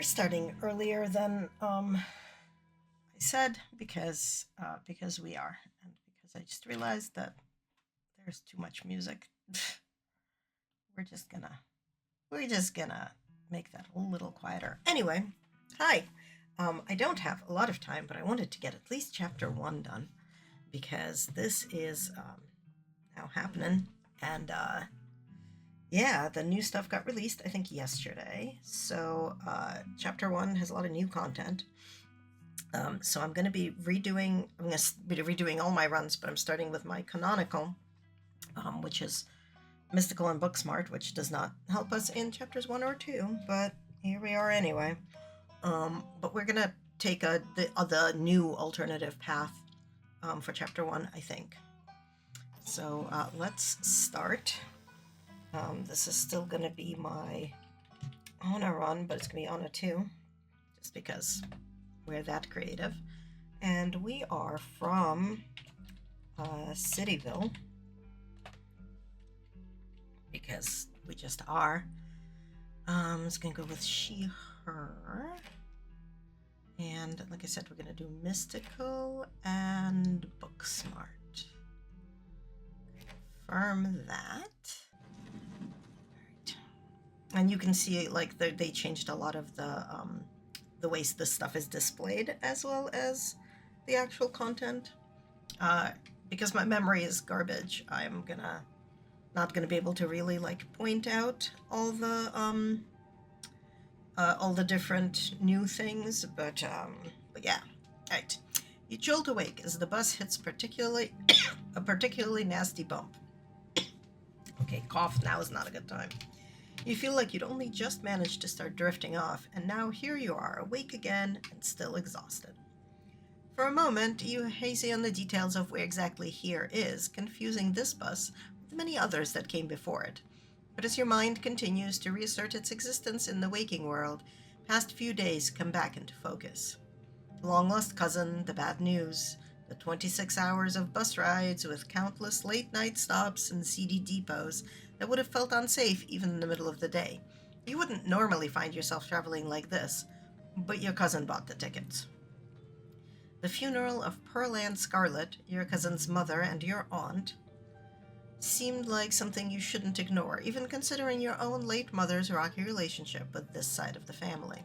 We're starting earlier than I said because we are, and because I just realized that there's too much music. we're just gonna we're just gonna make that a little quieter. Anyway, hi. I don't have a lot of time, but I wanted to get at least chapter one done because this is now happening, and yeah, the new stuff got released, I think, yesterday. So, chapter one has a lot of new content. So I'm going to be redoing all my runs, but I'm starting with my canonical, which is mystical and BookSmart, which does not help us in chapters one or two, but here we are anyway. But we're going to take the new alternative path for chapter one, I think. So let's start. This is still going to be my Ch1a run, but it's going to be Ch1a 2, just because we're that creative. And we are from Cityville, because we just are. I'm just going to go with she, her. And like I said, we're going to do mystical and BookSmart. Confirm that. And you can see, like, they changed a lot of the ways this stuff is displayed, as well as the actual content. Because my memory is garbage, I'm not gonna be able to really like point out all the different new things. But yeah, all right. You jolt awake as the bus hits a particularly nasty bump. Okay, cough now is not a good time. You feel like you'd only just managed to start drifting off, and now here you are, awake again and still exhausted. For a moment, you hazy on the details of where exactly here is, confusing this bus with many others that came before it. But as your mind continues to reassert its existence in the waking world, past few days come back into focus. The long-lost cousin, the bad news, the 26 hours of bus rides with countless late-night stops and seedy depots that would have felt unsafe even in the middle of the day. You wouldn't normally find yourself traveling like this, but your cousin bought the tickets. The funeral of Pearl and Scarlet, your cousin's mother and your aunt, seemed like something you shouldn't ignore, even considering your own late mother's rocky relationship with this side of the family.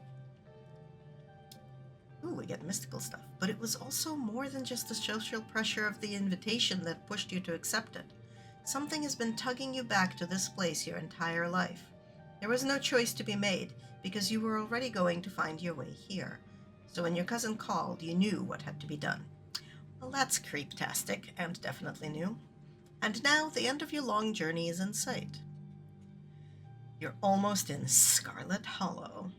Ooh, we get mystical stuff. But it was also more than just the social pressure of the invitation that pushed you to accept it. Something has been tugging you back to this place your entire life. There was no choice to be made, because you were already going to find your way here. So when your cousin called, you knew what had to be done. Well, that's creep-tastic, and definitely new. And now the end of your long journey is in sight. You're almost in Scarlet Hollow.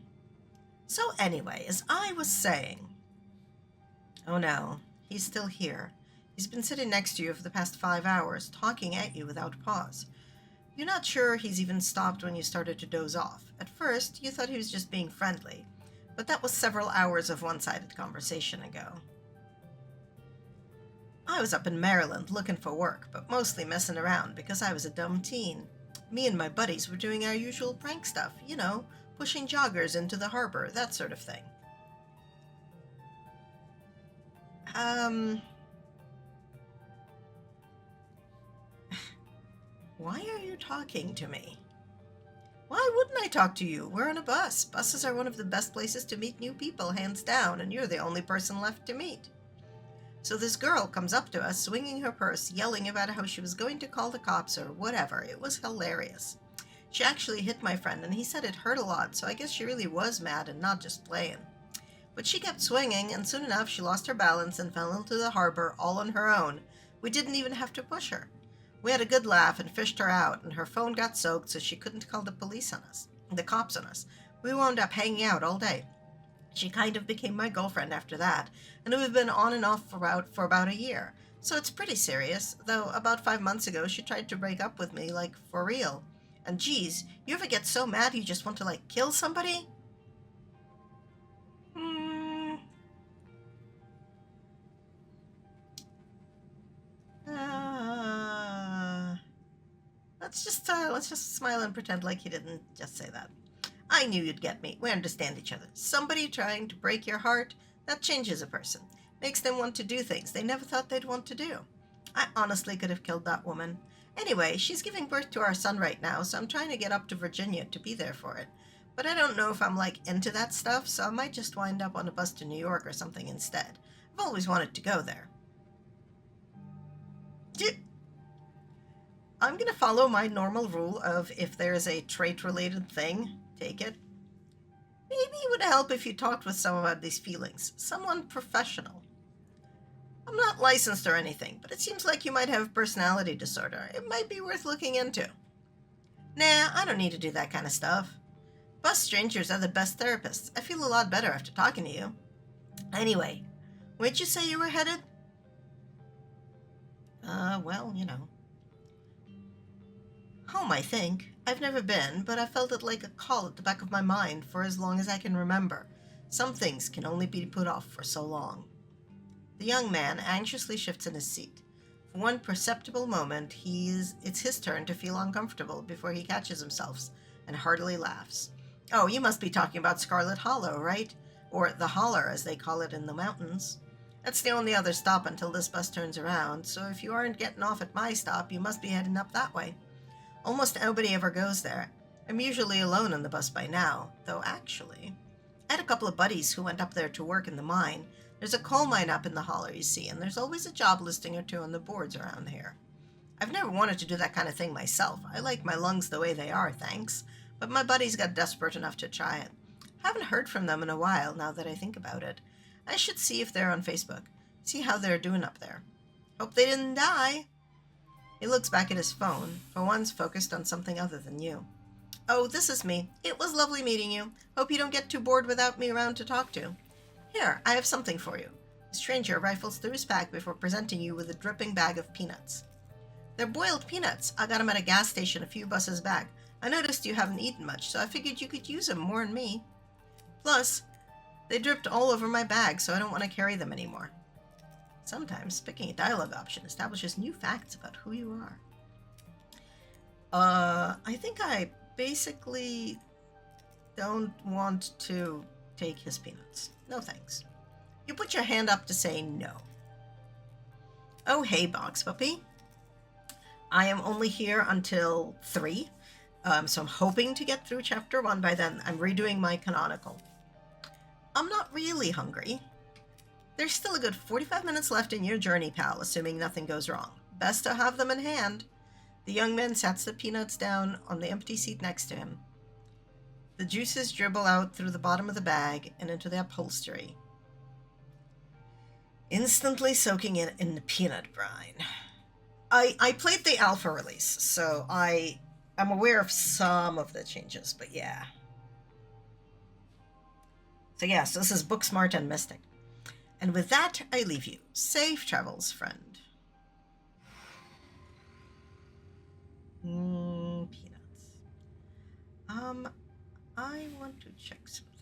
So anyway, as I was saying... Oh no, he's still here. He's been sitting next to you for the past 5 hours, talking at you without pause. You're not sure he's even stopped when you started to doze off. At first, you thought he was just being friendly, but that was several hours of one-sided conversation ago. I was up in Maryland looking for work, but mostly messing around because I was a dumb teen. Me and my buddies were doing our usual prank stuff, you know, pushing joggers into the harbor, that sort of thing. Why are you talking to me? Why wouldn't I talk to you? We're on a bus. Buses are one of the best places to meet new people, hands down, and you're the only person left to meet. So this girl comes up to us, swinging her purse, yelling about how she was going to call the cops or whatever. It was hilarious. She actually hit my friend, and he said it hurt a lot, so I guess she really was mad and not just playing. But she kept swinging, and soon enough she lost her balance and fell into the harbor all on her own. We didn't even have to push her. We had a good laugh and fished her out, and her phone got soaked so she couldn't call the cops on us. We wound up hanging out all day. She kind of became my girlfriend after that, and we've been on and off for about a year. So it's pretty serious, though about 5 months ago she tried to break up with me, like, for real. And geez, you ever get so mad you just want to, like, kill somebody? Let's just smile and pretend like he didn't just say that. I knew you'd get me. We understand each other. Somebody trying to break your heart, that changes a person. Makes them want to do things they never thought they'd want to do. I honestly could have killed that woman. Anyway, she's giving birth to our son right now, so I'm trying to get up to Virginia to be there for it. But I don't know if I'm, into that stuff, so I might just wind up on a bus to New York or something instead. I've always wanted to go there. I'm going to follow my normal rule of if there's a trait-related thing, take it. Maybe it would help if you talked with someone about these feelings. Someone professional. I'm not licensed or anything, but it seems like you might have a personality disorder. It might be worth looking into. Nah, I don't need to do that kind of stuff. Bus strangers are the best therapists. I feel a lot better after talking to you. Anyway, where'd you say you were headed? Well, Home, I think. I've never been, but I felt it like a call at the back of my mind for as long as I can remember. Some things can only be put off for so long. The young man anxiously shifts in his seat. For one perceptible moment, it's his turn to feel uncomfortable before he catches himself and heartily laughs. Oh, you must be talking about Scarlet Hollow, right? Or the Holler, as they call it in the mountains. That's the only other stop until this bus turns around, so if you aren't getting off at my stop, you must be heading up that way. Almost nobody ever goes there. I'm usually alone on the bus by now, though actually, I had a couple of buddies who went up there to work in the mine. There's a coal mine up in the holler, you see, and there's always a job listing or two on the boards around here. I've never wanted to do that kind of thing myself. I like my lungs the way they are, thanks, but my buddies got desperate enough to try it. Haven't heard from them in a while, now that I think about it. I should see if they're on Facebook, see how they're doing up there. Hope they didn't die. He looks back at his phone, for once focused on something other than you. Oh, this is me. It was lovely meeting you. Hope you don't get too bored without me around to talk to. Here, I have something for you. The stranger rifles through his pack before presenting you with a dripping bag of peanuts. They're boiled peanuts. I got them at a gas station a few buses back. I noticed you haven't eaten much, so I figured you could use them more than me. Plus, they dripped all over my bag, so I don't want to carry them anymore. Sometimes picking a dialogue option establishes new facts about who you are. I think I basically don't want to take his peanuts. No thanks. You put your hand up to say no. Oh, hey, Box Puppy. I am only here until 3, so I'm hoping to get through Chapter 1 by then. I'm redoing my canonical. I'm not really hungry. There's still a good 45 minutes left in your journey, pal, assuming nothing goes wrong. Best to have them in hand. The young man sets the peanuts down on the empty seat next to him. The juices dribble out through the bottom of the bag and into the upholstery, instantly soaking it in the peanut brine. I played the alpha release, so I'm aware of some of the changes, but yeah. So yes, this is BookSmart and Mystic. And with that, I leave you. Safe travels, friend. Peanuts. I want to check something.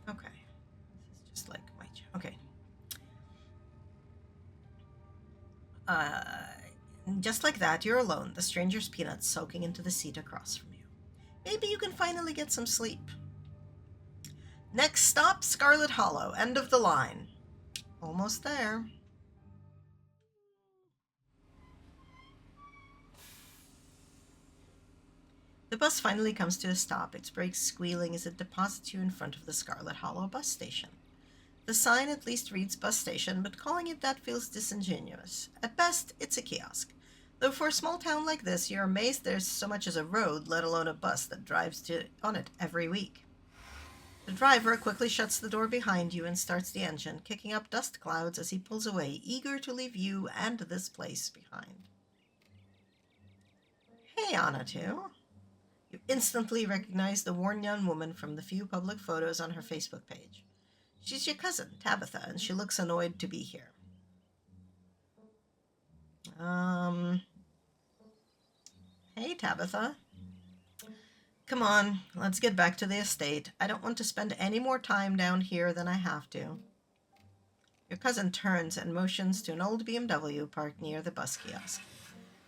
Okay. This is just like my... Okay. Just like that, you're alone, the stranger's peanuts soaking into the seat across from you. Maybe you can finally get some sleep. Next stop, Scarlet Hollow, end of the line. Almost there. The bus finally comes to a stop, its brakes squealing as it deposits you in front of the Scarlet Hollow bus station. The sign at least reads bus station, but calling it that feels disingenuous. At best, it's a kiosk. Though for a small town like this, you're amazed there's so much as a road, let alone a bus that drives on it every week. The driver quickly shuts the door behind you and starts the engine, kicking up dust clouds as he pulls away, eager to leave you and this place behind. Hey, Ch1a. You instantly recognize the worn young woman from the few public photos on her Facebook page. She's your cousin, Tabitha, and she looks annoyed to be here. Hey, Tabitha. Come on, let's get back to the estate. I don't want to spend any more time down here than I have to. Your cousin turns and motions to an old BMW parked near the bus kiosk.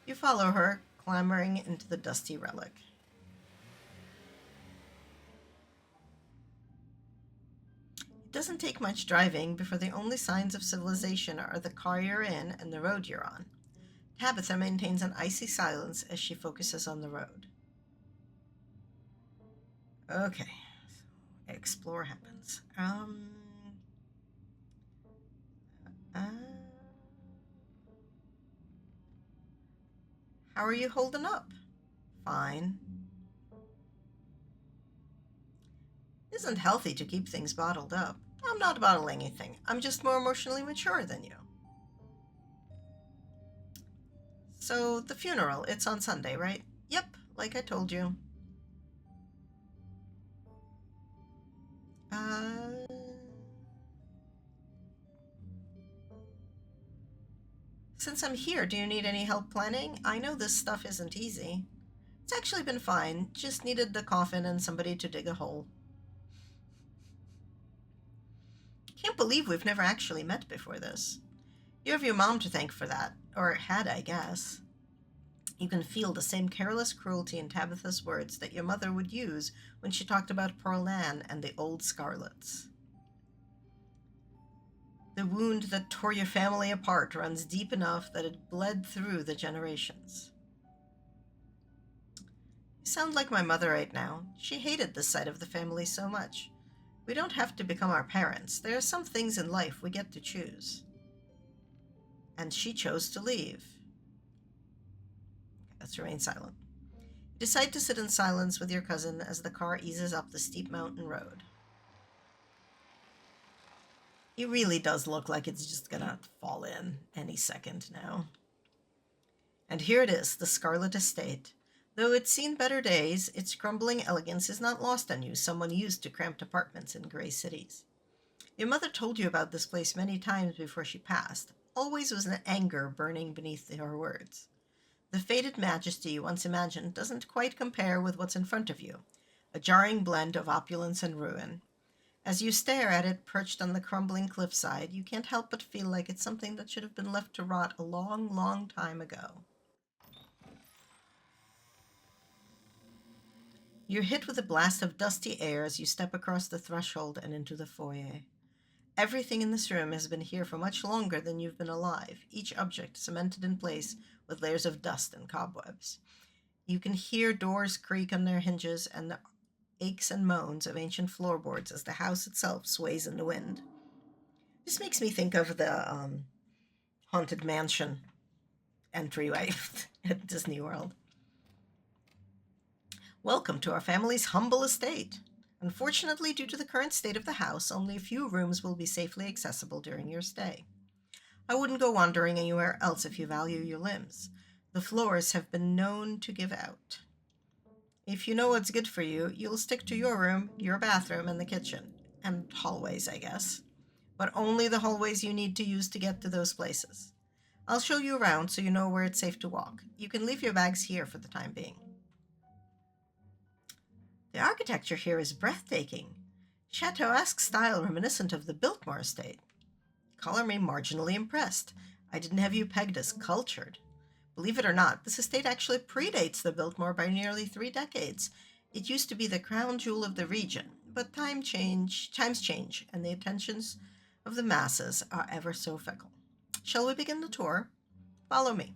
You follow her, clambering into the dusty relic. It doesn't take much driving before the only signs of civilization are the car you're in and the road you're on. Tabitha maintains an icy silence as she focuses on the road. Okay, so explore happens. Uh, how are you holding up? Fine. Isn't healthy to keep things bottled up. I'm not bottling anything. I'm just more emotionally mature than you. So, the funeral, it's on Sunday, right? Yep, like I told you. Uh. Since I'm here, do you need any help planning? I know this stuff isn't easy. It's actually been fine, just needed the coffin and somebody to dig a hole. Can't believe we've never actually met before this. You have your mom to thank for that, or had, I guess. You can feel the same careless cruelty in Tabitha's words that your mother would use when she talked about Pearl Ann and the old Scarlets. The wound that tore your family apart runs deep enough that it bled through the generations. You sound like my mother right now. She hated this side of the family so much. We don't have to become our parents. There are some things in life we get to choose. And she chose to leave. Okay, let's remain silent. You decide to sit in silence with your cousin as the car eases up the steep mountain road. He really does look like it's just gonna fall in any second now. And here it is, the Scarlet Estate. Though it's seen better days, its crumbling elegance is not lost on you, someone used to cramped apartments in gray cities. Your mother told you about this place many times before she passed, always with an anger burning beneath her words. The faded majesty you once imagined doesn't quite compare with what's in front of you, a jarring blend of opulence and ruin. As you stare at it perched on the crumbling cliffside, you can't help but feel like it's something that should have been left to rot a long, long time ago. You're hit with a blast of dusty air as you step across the threshold and into the foyer. Everything in this room has been here for much longer than you've been alive, each object cemented in place with layers of dust and cobwebs. You can hear doors creak on their hinges and the aches and moans of ancient floorboards as the house itself sways in the wind. This makes me think of the Haunted Mansion entryway at Disney World. Welcome to our family's humble estate. Unfortunately, due to the current state of the house, only a few rooms will be safely accessible during your stay. I wouldn't go wandering anywhere else if you value your limbs. The floors have been known to give out. If you know what's good for you, you'll stick to your room, your bathroom, and the kitchen. And hallways, I guess. But only the hallways you need to use to get to those places. I'll show you around so you know where it's safe to walk. You can leave your bags here for the time being. The architecture here is breathtaking. Chateau-esque style reminiscent of the Biltmore estate. Color me marginally impressed. I didn't have you pegged as cultured. Believe it or not, this estate actually predates the Biltmore by nearly 3 decades. It used to be the crown jewel of the region, but times change, and the attentions of the masses are ever so fickle. Shall we begin the tour? Follow me.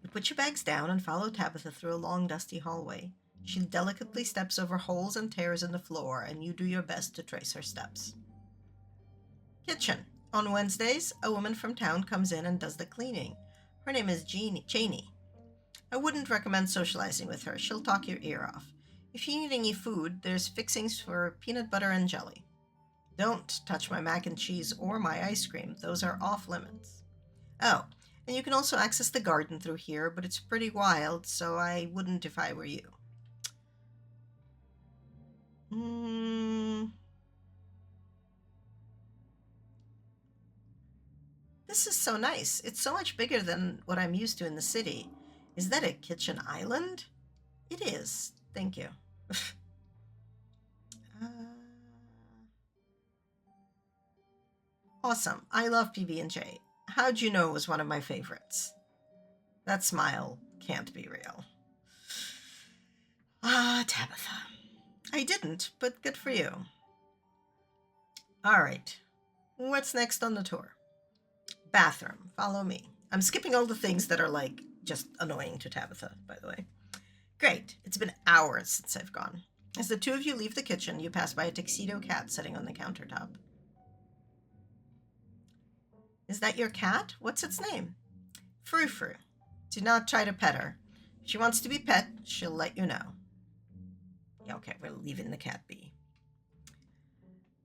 You put your bags down and follow Tabitha through a long, dusty hallway. She delicately steps over holes and tears in the floor, and you do your best to trace her steps. Kitchen. On Wednesdays, a woman from town comes in and does the cleaning. Her name is Ch1a. I wouldn't recommend socializing with her. She'll talk your ear off. If you need any food, there's fixings for peanut butter and jelly. Don't touch my mac and cheese or my ice cream. Those are off limits. Oh, and you can also access the garden through here, but it's pretty wild, so I wouldn't if I were you. This is so nice. It's so much bigger than what I'm used to in the city. Is that a kitchen island? It is. Thank you. uh, awesome. I love PB&J. How'd you know it was one of my favorites? That smile can't be real. Ah, Tabitha. I didn't, but good for you. All right. What's next on the tour? Bathroom. Follow me. I'm skipping all the things that are like just annoying to Tabitha, by the way. Great. It's been hours since I've gone. As the two of you leave the kitchen, you pass by a tuxedo cat sitting on the countertop. Is that your cat? What's its name? Frou Frou. Do not try to pet her. If she wants to be pet, she'll let you know. Yeah, okay, we're leaving the cat be.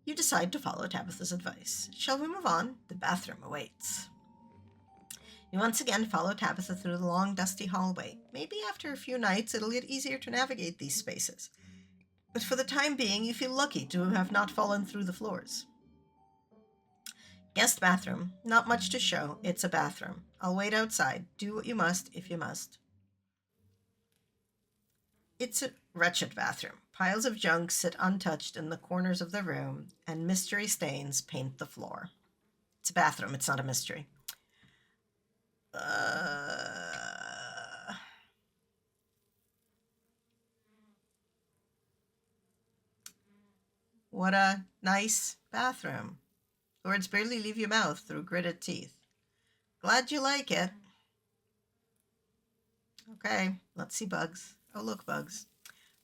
You decide to follow Tabitha's advice. Shall we move on? The bathroom awaits. You once again follow Tabitha through the long, dusty hallway. Maybe after a few nights it'll get easier to navigate these spaces. But for the time being, you feel lucky to have not fallen through the floors. Guest bathroom. Not much to show. It's a bathroom. I'll wait outside. Do what you must if you must. It's a wretched bathroom. Piles of junk sit untouched in the corners of the room, and mystery stains paint the floor. It's a bathroom. It's not a mystery. What a nice bathroom. Words barely leave your mouth through gritted teeth. Glad you like it. Okay, let's see Bugs. Oh, look, Bugs.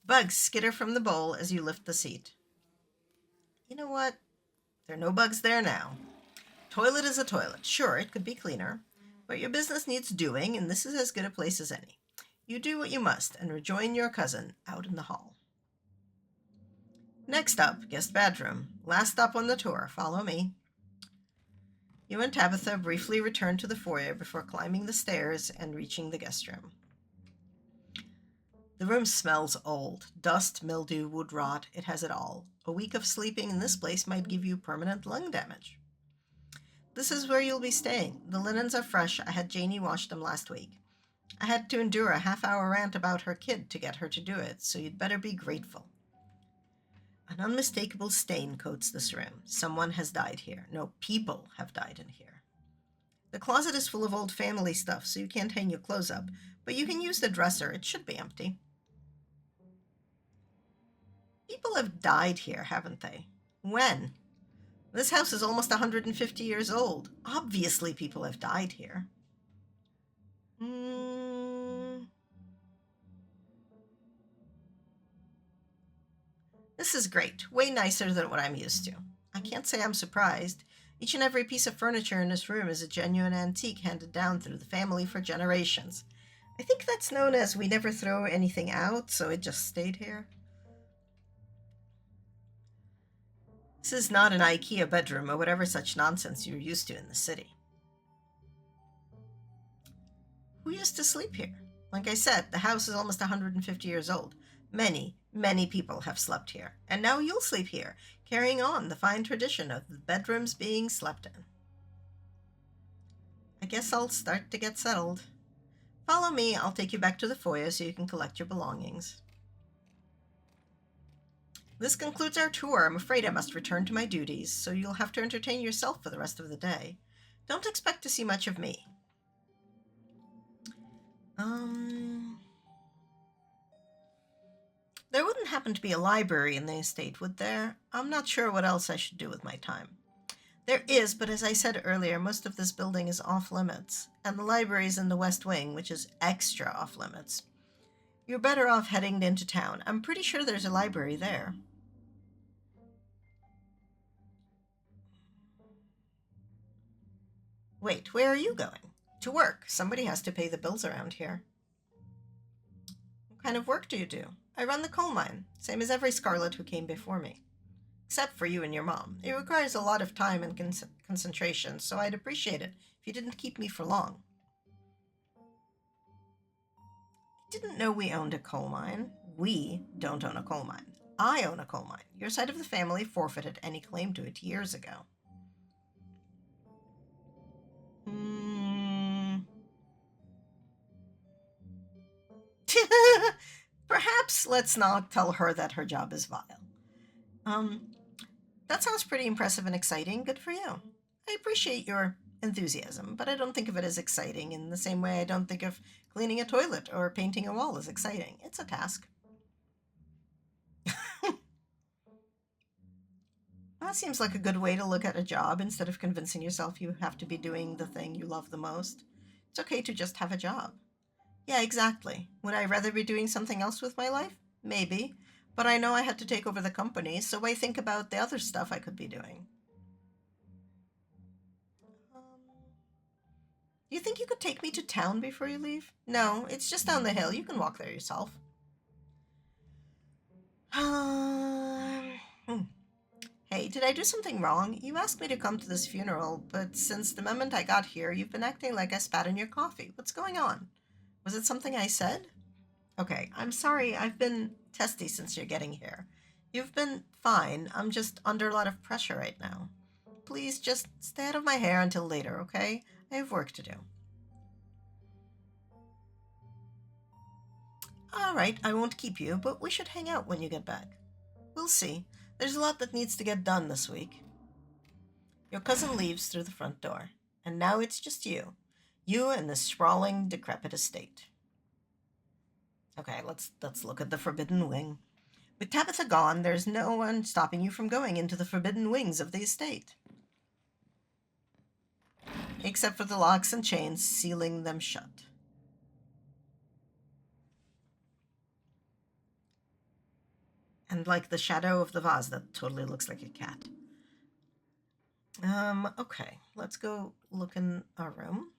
Bugs skitter from the bowl as you lift the seat. You know what? There are no bugs there now. Toilet is a toilet. Sure, it could be cleaner, but your business needs doing, and this is as good a place as any. You do what you must and rejoin your cousin out in the hall. Next up, guest bedroom. Last stop on the tour. Follow me. You and Tabitha briefly return to the foyer before climbing the stairs and reaching the guest room. The room smells old. Dust, mildew, wood rot, it has it all. A week of sleeping in this place might give you permanent lung damage. This is where you'll be staying. The linens are fresh. I had Janie wash them last week. I had to endure a half-hour rant about her kid to get her to do it, so you'd better be grateful. An unmistakable stain coats this room. Someone has died here. No, people have died in here. The closet is full of old family stuff, so you can't hang your clothes up, but you can use the dresser. It should be empty. People have died here, haven't they? When? This house is almost 150 years old. Obviously, people have died here. This is great. Way nicer than what I'm used to. I can't say I'm surprised. Each and every piece of furniture in this room is a genuine antique handed down through the family for generations. I think that's known as we never throw anything out, so it just stayed here. This is not an IKEA bedroom or whatever such nonsense you're used to in the city. Who used to sleep here? Like I said, the house is almost 150 years old. Many, many people have slept here, and now you'll sleep here, carrying on the fine tradition of the bedrooms being slept in. I guess I'll start to get settled. Follow me, I'll take you back to the foyer so you can collect your belongings. This concludes our tour. I'm afraid I must return to my duties, so you'll have to entertain yourself for the rest of the day. Don't expect to see much of me. There wouldn't happen to be a library in the estate, would there? I'm not sure what else I should do with my time. There is, but as I said earlier, most of this building is off-limits, and the library is in the West Wing, which is extra off-limits. You're better off heading into town. I'm pretty sure there's a library there. Wait, where are you going? To work. Somebody has to pay the bills around here. What kind of work do you do? I run the coal mine, same as every Scarlet who came before me. Except for you and your mom. It requires a lot of time and concentration, so I'd appreciate it if you didn't keep me for long. I didn't know we owned a coal mine. We don't own a coal mine. I own a coal mine. Your side of the family forfeited any claim to it years ago. Perhaps let's not tell her that her job is vile. That sounds pretty impressive and exciting. Good for you. I appreciate your enthusiasm, but I don't think of it as exciting in the same way I don't think of cleaning a toilet or painting a wall as exciting. It's a task. That seems like a good way to look at a job instead of convincing yourself you have to be doing the thing you love the most. It's okay to just have a job. Yeah, exactly. Would I rather be doing something else with my life? Maybe. But I know I had to take over the company, so I think about the other stuff I could be doing. Um, do you think you could take me to town before you leave? No, it's just down the hill. You can walk there yourself. Hmm. Hey, did I do something wrong? You asked me to come to this funeral, but since the moment I got here, you've been acting like I spat in your coffee. What's going on? Was it something I said? Okay, I'm sorry. I've been testy since you're getting here. You've been fine. I'm just under a lot of pressure right now. Please just stay out of my hair until later, okay? I have work to do. All right, I won't keep you, but we should hang out when you get back. We'll see. There's a lot that needs to get done this week. Your cousin leaves through the front door, and now it's just you. You and this sprawling, decrepit estate. Okay, let's look at the Forbidden Wing. With Tabitha gone, there's no one stopping you from going into the forbidden wings of the estate. Except for the locks and chains sealing them shut. And like the shadow of the vase that totally looks like a cat. Okay, let's go look in our room.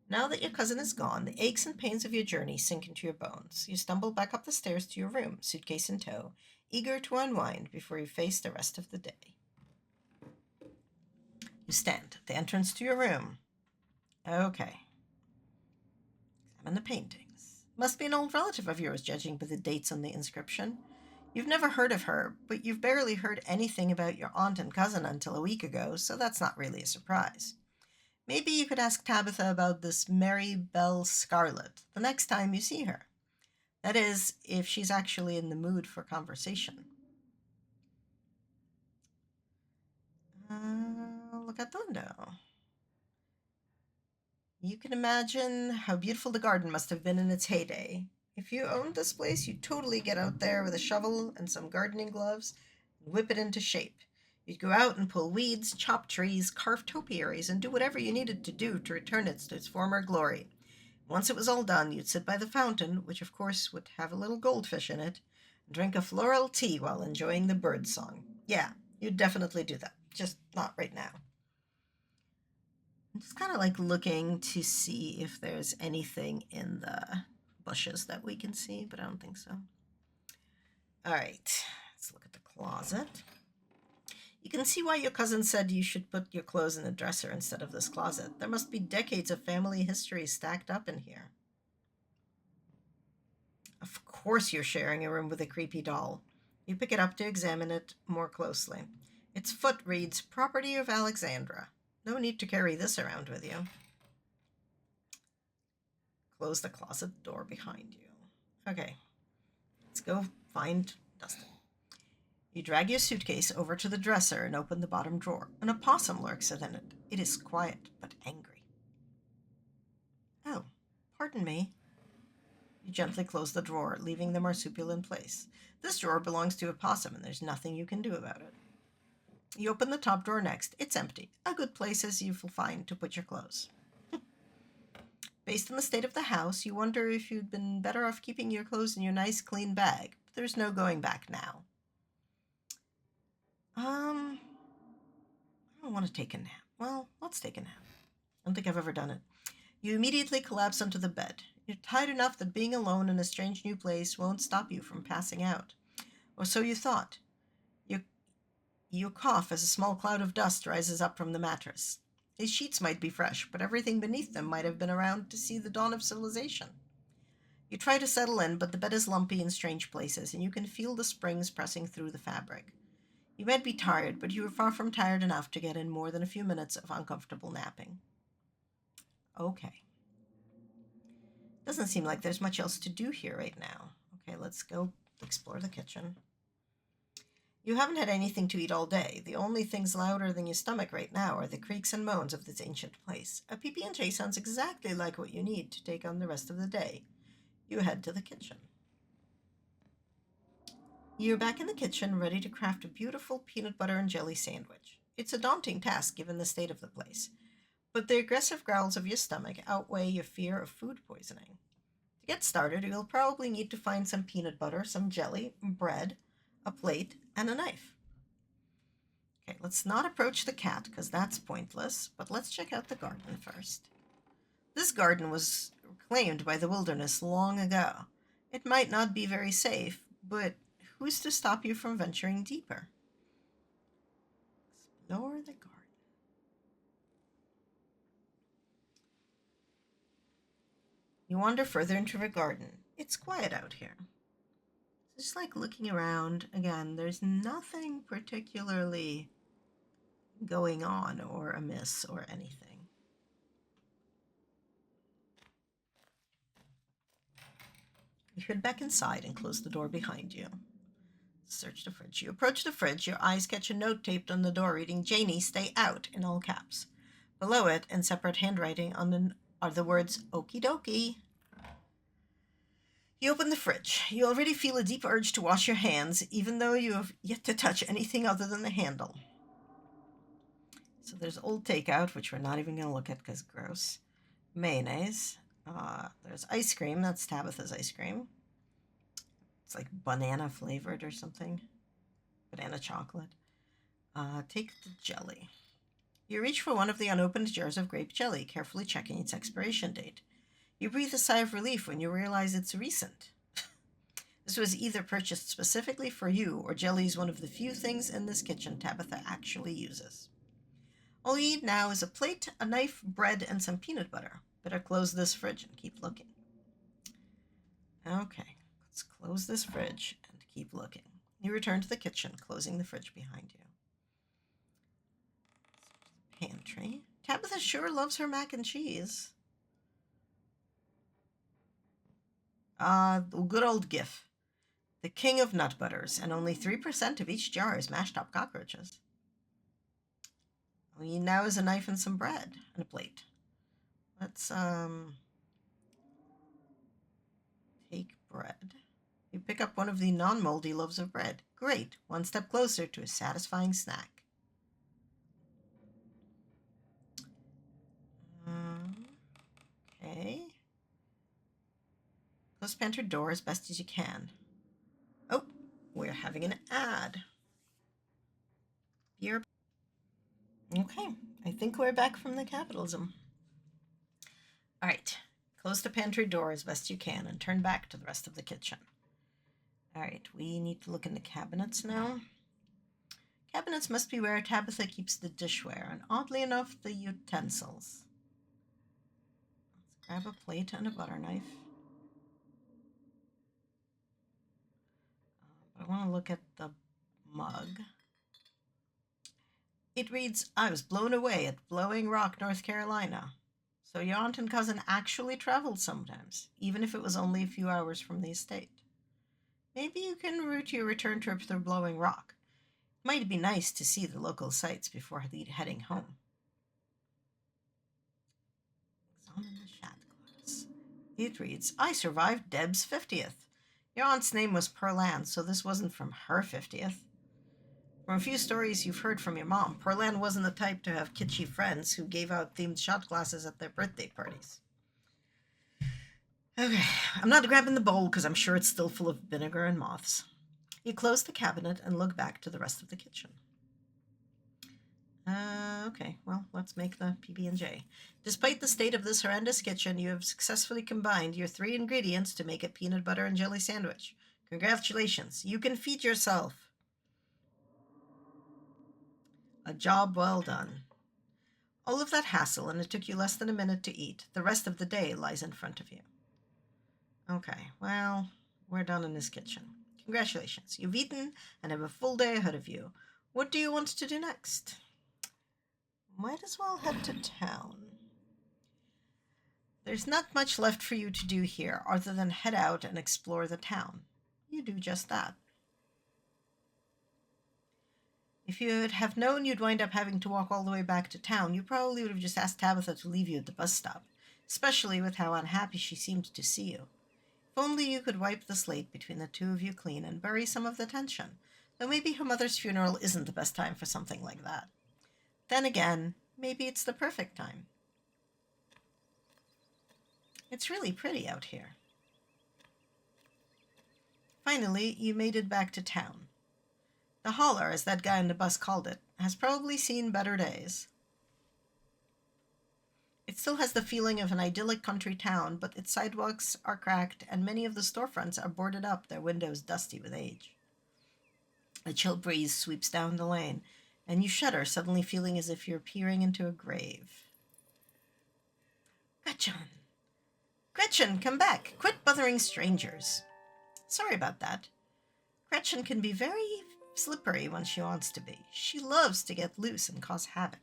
Now that your cousin is gone, the aches and pains of your journey sink into your bones. You stumble back up the stairs to your room, suitcase in tow, eager to unwind before you face the rest of the day. You stand at the entrance to your room. Okay. Examine the paintings. Must be an old relative of yours, judging by the dates on the inscription. You've never heard of her, but you've barely heard anything about your aunt and cousin until a week ago, so that's not really a surprise. Maybe you could ask Tabitha about this Mary Belle Scarlet the next time you see her. That is, if she's actually in the mood for conversation. Look out the window. You can imagine how beautiful the garden must have been in its heyday. If you owned this place, you'd totally get out there with a shovel and some gardening gloves and whip it into shape. You'd go out and pull weeds, chop trees, carve topiaries, and do whatever you needed to do to return it to its former glory. Once it was all done, you'd sit by the fountain, which of course would have a little goldfish in it, and drink a floral tea while enjoying the bird song. Yeah, you'd definitely do that. Just not right now. I'm just kind of like looking to see if there's anything in the bushes that we can see, but I don't think so. All right, let's look at the closet. You can see why your cousin said you should put your clothes in the dresser instead of this closet. There must be decades of family history stacked up in here. Of course you're sharing a room with a creepy doll. You pick it up to examine it more closely. Its foot reads, "Property of Alexandra." No need to carry this around with you. Close the closet door behind you. Okay, let's go find Dustin. You drag your suitcase over to the dresser and open the bottom drawer. An opossum lurks within it. It is quiet but angry. Oh, pardon me. You gently close the drawer, leaving the marsupial in place. This drawer belongs to a possum, and there's nothing you can do about it. You open the top drawer next. It's empty. A good place, as you will find, to put your clothes. Based on the state of the house, you wonder if you'd been better off keeping your clothes in your nice, clean bag. But there's no going back now. I don't want to take a nap. Well, let's take a nap. I don't think I've ever done it. You immediately collapse onto the bed. You're tired enough that being alone in a strange new place won't stop you from passing out. Or so you thought. You cough as a small cloud of dust rises up from the mattress. These sheets might be fresh, but everything beneath them might have been around to see the dawn of civilization. You try to settle in, but the bed is lumpy in strange places, and you can feel the springs pressing through the fabric. You might be tired, but you are far from tired enough to get in more than a few minutes of uncomfortable napping. Okay. Doesn't seem like there's much else to do here right now. Okay, let's go explore the kitchen. You haven't had anything to eat all day. The only things louder than your stomach right now are the creaks and moans of this ancient place. A PB&J sounds exactly like what you need to take on the rest of the day. You head to the kitchen. You're back in the kitchen, ready to craft a beautiful peanut butter and jelly sandwich. It's a daunting task given the state of the place, but the aggressive growls of your stomach outweigh your fear of food poisoning. To get started, you'll probably need to find some peanut butter, some jelly, bread, a plate, and a knife. Okay, let's not approach the cat because that's pointless, but let's check out the garden first. This garden was reclaimed by the wilderness long ago. It might not be very safe, but who's to stop you from venturing deeper? Explore the garden. You wander further into the garden. It's quiet out here. Just like looking around, again, there's nothing particularly going on or amiss or anything. You head back inside and close the door behind you. Search the fridge. You approach the fridge. Your eyes catch a note taped on the door reading, "Janie, stay out," in all caps. Below it, in separate handwriting, are the words, "Okie dokie." You open the fridge. You already feel a deep urge to wash your hands, even though you have yet to touch anything other than the handle. So there's old takeout, which we're not even going to look at because gross. Mayonnaise. There's ice cream. That's Tabitha's ice cream. It's like banana flavored or something. Banana chocolate. Take the jelly. You reach for one of the unopened jars of grape jelly, carefully checking its expiration date. You breathe a sigh of relief when you realize it's recent. This was either purchased specifically for you, or jelly is one of the few things in this kitchen Tabitha actually uses. All you need now is a plate, a knife, bread, and some peanut butter. Better close this fridge and keep looking. Okay, let's close this fridge and keep looking. You return to the kitchen, closing the fridge behind you. Pantry. Tabitha sure loves her mac and cheese. Good old GIF. The king of nut butters, and only 3% of each jar is mashed up cockroaches. All you need now is a knife and some bread and a plate. Let's take bread. You pick up one of the non-moldy loaves of bread. Great, one step closer to a satisfying snack. Okay. Close the pantry door as best as you can. Oh, we're having an ad. Beer. Okay, I think we're back from the capitalism. All right, close the pantry door as best you can and turn back to the rest of the kitchen. All right, we need to look in the cabinets now. Cabinets must be where Tabitha keeps the dishware, and oddly enough, the utensils. Let's grab a plate and a butter knife. But I want to look at the mug. It reads, "I was blown away at Blowing Rock, North Carolina." So your aunt and cousin actually traveled sometimes, even if it was only a few hours from the estate. Maybe you can route your return trip through Blowing Rock. It might be nice to see the local sights before heading home. Examine the shot glass. It reads, "I survived Deb's 50th. Your aunt's name was Pearl Ann, so this wasn't from her 50th. From a few stories you've heard from your mom, Pearl Ann wasn't the type to have kitschy friends who gave out themed shot glasses at their birthday parties." Okay, I'm not grabbing the bowl because I'm sure it's still full of vinegar and moths. You close the cabinet and look back to the rest of the kitchen. Okay, well, let's make the PB&J. Despite the state of this horrendous kitchen, you have successfully combined your 3 ingredients to make a peanut butter and jelly sandwich. Congratulations, you can feed yourself. A job well done. All of that hassle, and it took you less than a minute to eat. The rest of the day lies in front of you. Okay, well, we're done in this kitchen. Congratulations, you've eaten and have a full day ahead of you. What do you want to do next? Might as well head to town. There's not much left for you to do here other than head out and explore the town. You do just that. If you would have known you'd wind up having to walk all the way back to town, you probably would have just asked Tabitha to leave you at the bus stop, especially with how unhappy she seemed to see you. If only you could wipe the slate between the two of you clean and bury some of the tension. Though maybe her mother's funeral isn't the best time for something like that. Then again, maybe it's the perfect time. It's really pretty out here. Finally, you made it back to town. The holler, as that guy on the bus called it, has probably seen better days. It still has the feeling of an idyllic country town, but its sidewalks are cracked and many of the storefronts are boarded up, their windows dusty with age. A chill breeze sweeps down the lane, and you shudder, suddenly feeling as if you're peering into a grave. Gretchen, come back! Quit bothering strangers! Sorry about that. Gretchen can be very slippery when she wants to be. She loves to get loose and cause havoc.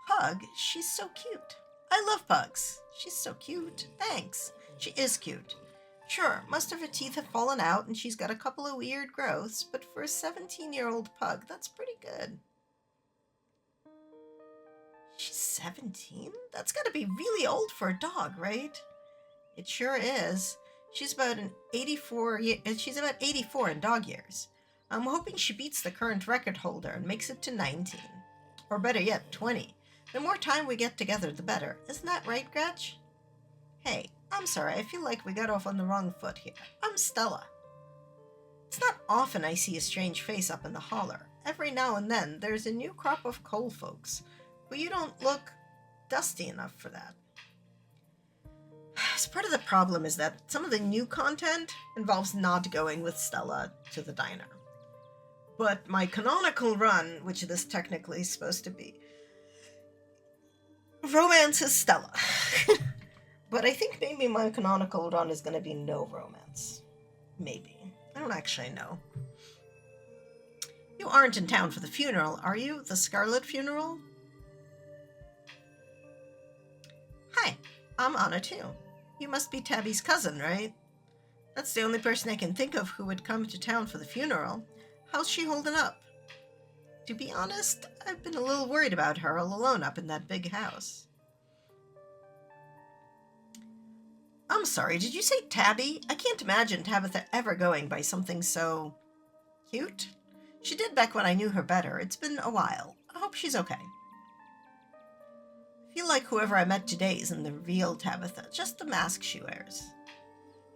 Pug? She's so cute. I love pugs. She's so cute. Thanks. She is cute. Sure, most of her teeth have fallen out and she's got a couple of weird growths, but for a 17-year-old pug, that's pretty good. She's 17? That's gotta be really old for a dog, right? It sure is. She's about 84 in dog years. I'm hoping she beats the current record holder and makes it to 19. Or better yet, 20. The more time we get together, the better. Isn't that right, Gretch? Hey, I'm sorry, I feel like we got off on the wrong foot here. I'm Stella. It's not often I see a strange face up in the holler. Every now and then, there's a new crop of coal folks, but you don't look dusty enough for that. So part of the problem is that some of the new content involves not going with Stella to the diner. But my canonical run, which this technically is supposed to be, romances Stella. But I think maybe my canonical run is going to be no romance. Maybe. I don't actually know. You aren't in town for the funeral, are you? The Scarlet funeral? Hi, I'm Anna too. You must be Tabby's cousin, right? That's the only person I can think of who would come to town for the funeral. How's she holding up? To be honest, I've been a little worried about her all alone up in that big house. I'm sorry, did you say Tabby? I can't imagine Tabitha ever going by something so cute. She did back when I knew her better. It's been a while. I hope she's okay. I feel like whoever I met today isn't the real Tabitha, just the mask she wears.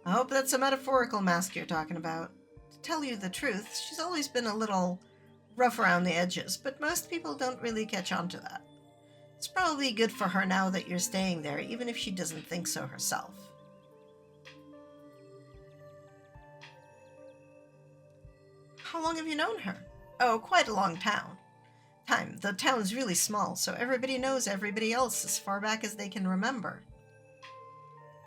I hope that's a metaphorical mask you're talking about. To tell you the truth, she's always been a little rough around the edges, but most people don't really catch on to that. It's probably good for her now that you're staying there, even if she doesn't think so herself. How long have you known her? Oh, quite a long time. The town's really small, so everybody knows everybody else as far back as they can remember.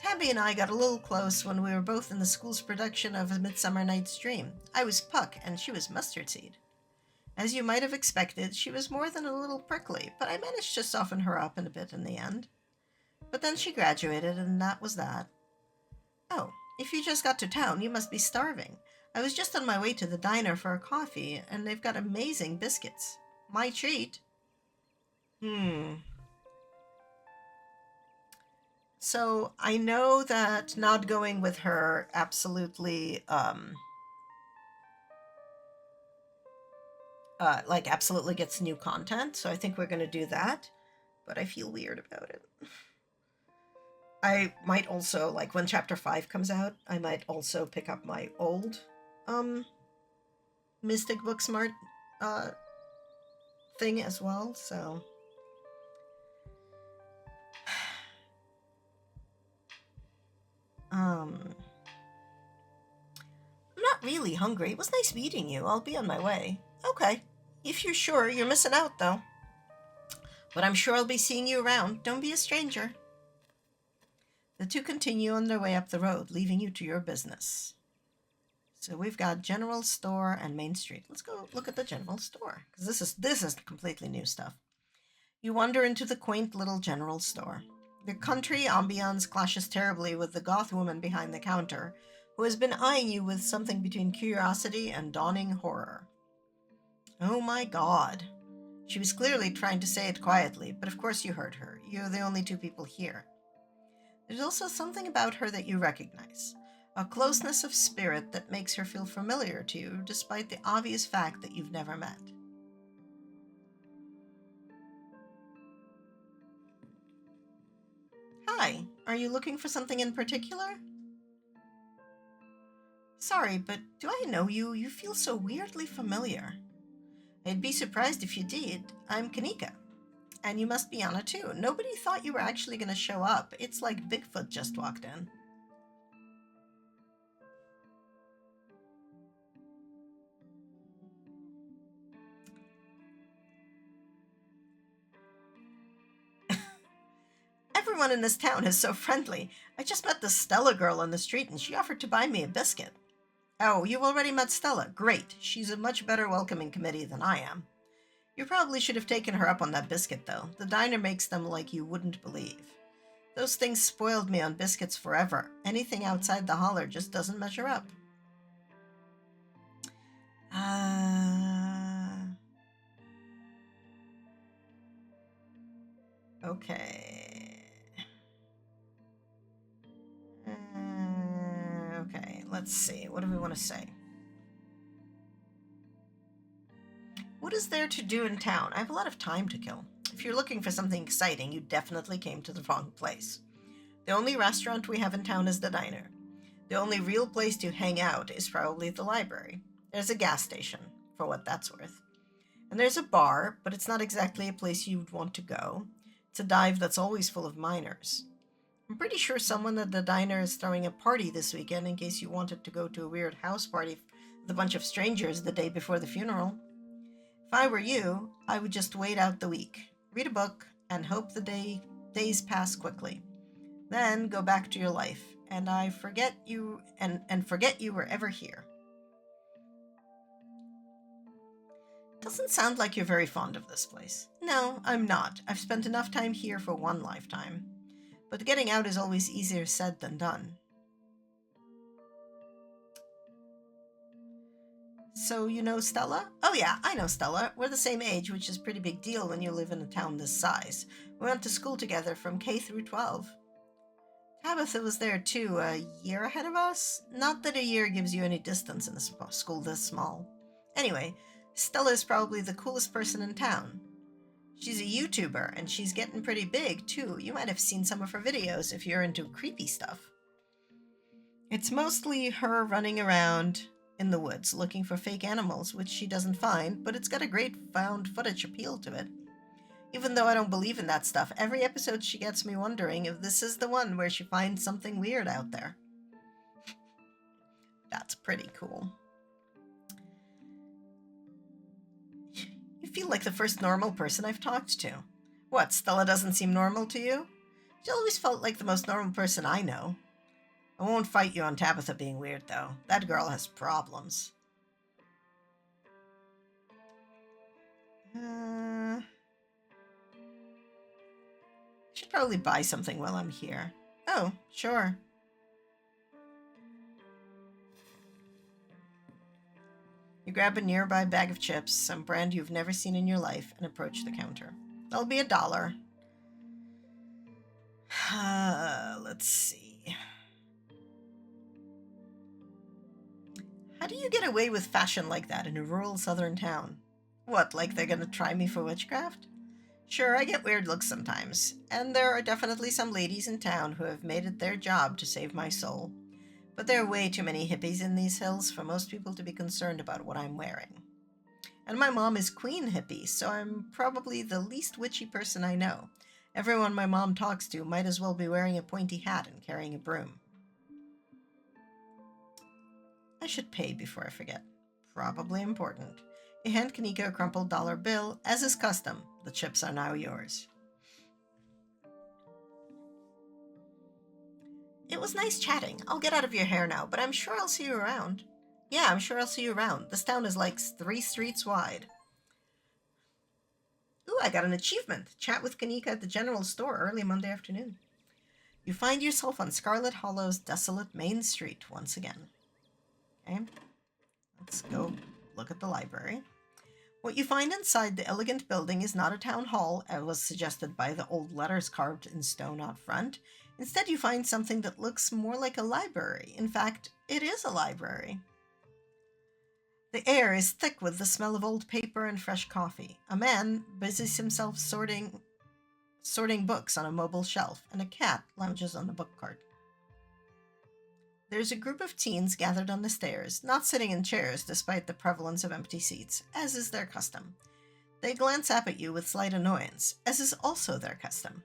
Tabby and I got a little close when we were both in the school's production of A Midsummer Night's Dream. I was Puck, and she was Mustard Seed. As you might have expected, she was more than a little prickly, but I managed to soften her up a bit in the end. But then she graduated, and that was that. Oh, if you just got to town, you must be starving. I was just on my way to the diner for a coffee, and they've got amazing biscuits. My treat. So I know that not going with her absolutely, absolutely gets new content. So I think we're going to do that, but I feel weird about it. I might also, like when chapter 5 comes out, I might also pick up my old, Mystic BookSmart, thing as well, so. I'm not really hungry. It was nice meeting you. I'll be on my way. Okay. If you're sure, you're missing out, though. But I'm sure I'll be seeing you around. Don't be a stranger. The two continue on their way up the road, leaving you to your business. So we've got General Store and Main Street. Let's go look at the General Store, because this is completely new stuff. You wander into the quaint little General Store. The country ambiance clashes terribly with the goth woman behind the counter, who has been eyeing you with something between curiosity and dawning horror. Oh my God. She was clearly trying to say it quietly, but of course you heard her. You're the only two people here. There's also something about her that you recognize. A closeness of spirit that makes her feel familiar to you, despite the obvious fact that you've never met. Hi, are you looking for something in particular? Sorry, but do I know you? You feel so weirdly familiar. I'd be surprised if you did. I'm Kanika. And you must be Anna too. Nobody thought you were actually going to show up. It's like Bigfoot just walked in. Everyone in this town is so friendly. I just met the Stella girl on the street and she offered to buy me a biscuit. Oh, you've already met Stella. Great. She's a much better welcoming committee than I am. You probably should have taken her up on that biscuit, though. The diner makes them like you wouldn't believe. Those things spoiled me on biscuits forever. Anything outside the holler just doesn't measure up. Okay. Okay, let's see. What do we want to say? What is there to do in town? I have a lot of time to kill. If you're looking for something exciting, you definitely came to the wrong place. The only restaurant we have in town is the diner. The only real place to hang out is probably the library. There's a gas station, for what that's worth. And there's a bar, but it's not exactly a place you'd want to go. It's a dive that's always full of minors. I'm pretty sure someone at the diner is throwing a party this weekend in case you wanted to go to a weird house party with a bunch of strangers the day before the funeral. If I were you, I would just wait out the week, read a book, and hope the days pass quickly. Then go back to your life, and forget you were ever here. Doesn't sound like you're very fond of this place. No, I'm not. I've spent enough time here for one lifetime. But getting out is always easier said than done. So you know Stella? Oh yeah, I know Stella. We're the same age, which is a pretty big deal when you live in a town this size. We went to school together from K through 12. Tabitha was there too, a year ahead of us. Not that a year gives you any distance in a school this small. Anyway, Stella is probably the coolest person in town. She's a YouTuber, and she's getting pretty big, too. You might have seen some of her videos if you're into creepy stuff. It's mostly her running around in the woods looking for fake animals, which she doesn't find, but it's got a great found footage appeal to it. Even though I don't believe in that stuff, every episode she gets me wondering if this is the one where she finds something weird out there. That's pretty cool. You feel like the first normal person I've talked to. What, Stella doesn't seem normal to you? She always felt like the most normal person I know. I won't fight you on Tabitha being weird, though. That girl has problems. I should probably buy something while I'm here. Oh, sure. You grab a nearby bag of chips, some brand you've never seen in your life, and approach the counter. That'll be $1. Let's see. How do you get away with fashion like that in a rural southern town? What, like they're gonna try me for witchcraft? Sure, I get weird looks sometimes, and there are definitely some ladies in town who have made it their job to save my soul. But there are way too many hippies in these hills for most people to be concerned about what I'm wearing. And my mom is Queen Hippie, so I'm probably the least witchy person I know. Everyone my mom talks to might as well be wearing a pointy hat and carrying a broom. I should pay before I forget. Probably important. You hand Kanika a crumpled dollar bill. As is custom, the chips are now yours. It was nice chatting. I'll get out of your hair now, but I'm sure I'll see you around. Yeah, I'm sure I'll see you around. This town is like 3 streets wide. Ooh, I got an achievement. Chat with Kanika at the general store early Monday afternoon. You find yourself on Scarlet Hollow's desolate main street once again. Okay, let's go look at the library. What you find inside the elegant building is not a town hall, as was suggested by the old letters carved in stone out front. Instead, you find something that looks more like a library. In fact, it is a library. The air is thick with the smell of old paper and fresh coffee. A man busies himself sorting books on a mobile shelf, and a cat lounges on the book cart. There's a group of teens gathered on the stairs, not sitting in chairs despite the prevalence of empty seats, as is their custom. They glance up at you with slight annoyance, as is also their custom.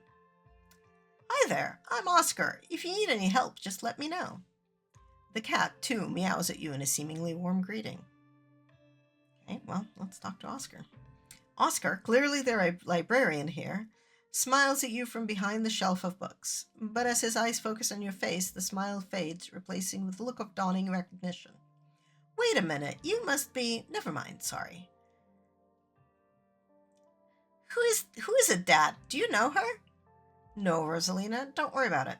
Hi there, I'm Oscar. If you need any help, just let me know. The cat, too, meows at you in a seemingly warm greeting. Okay, well, let's talk to Oscar. Oscar, clearly the librarian here, smiles at you from behind the shelf of books, but as his eyes focus on your face, the smile fades, replacing with a look of dawning recognition. Wait a minute, you must be... Never mind, sorry. Who is it, Dad? Do you know her? No, Rosalina, don't worry about it.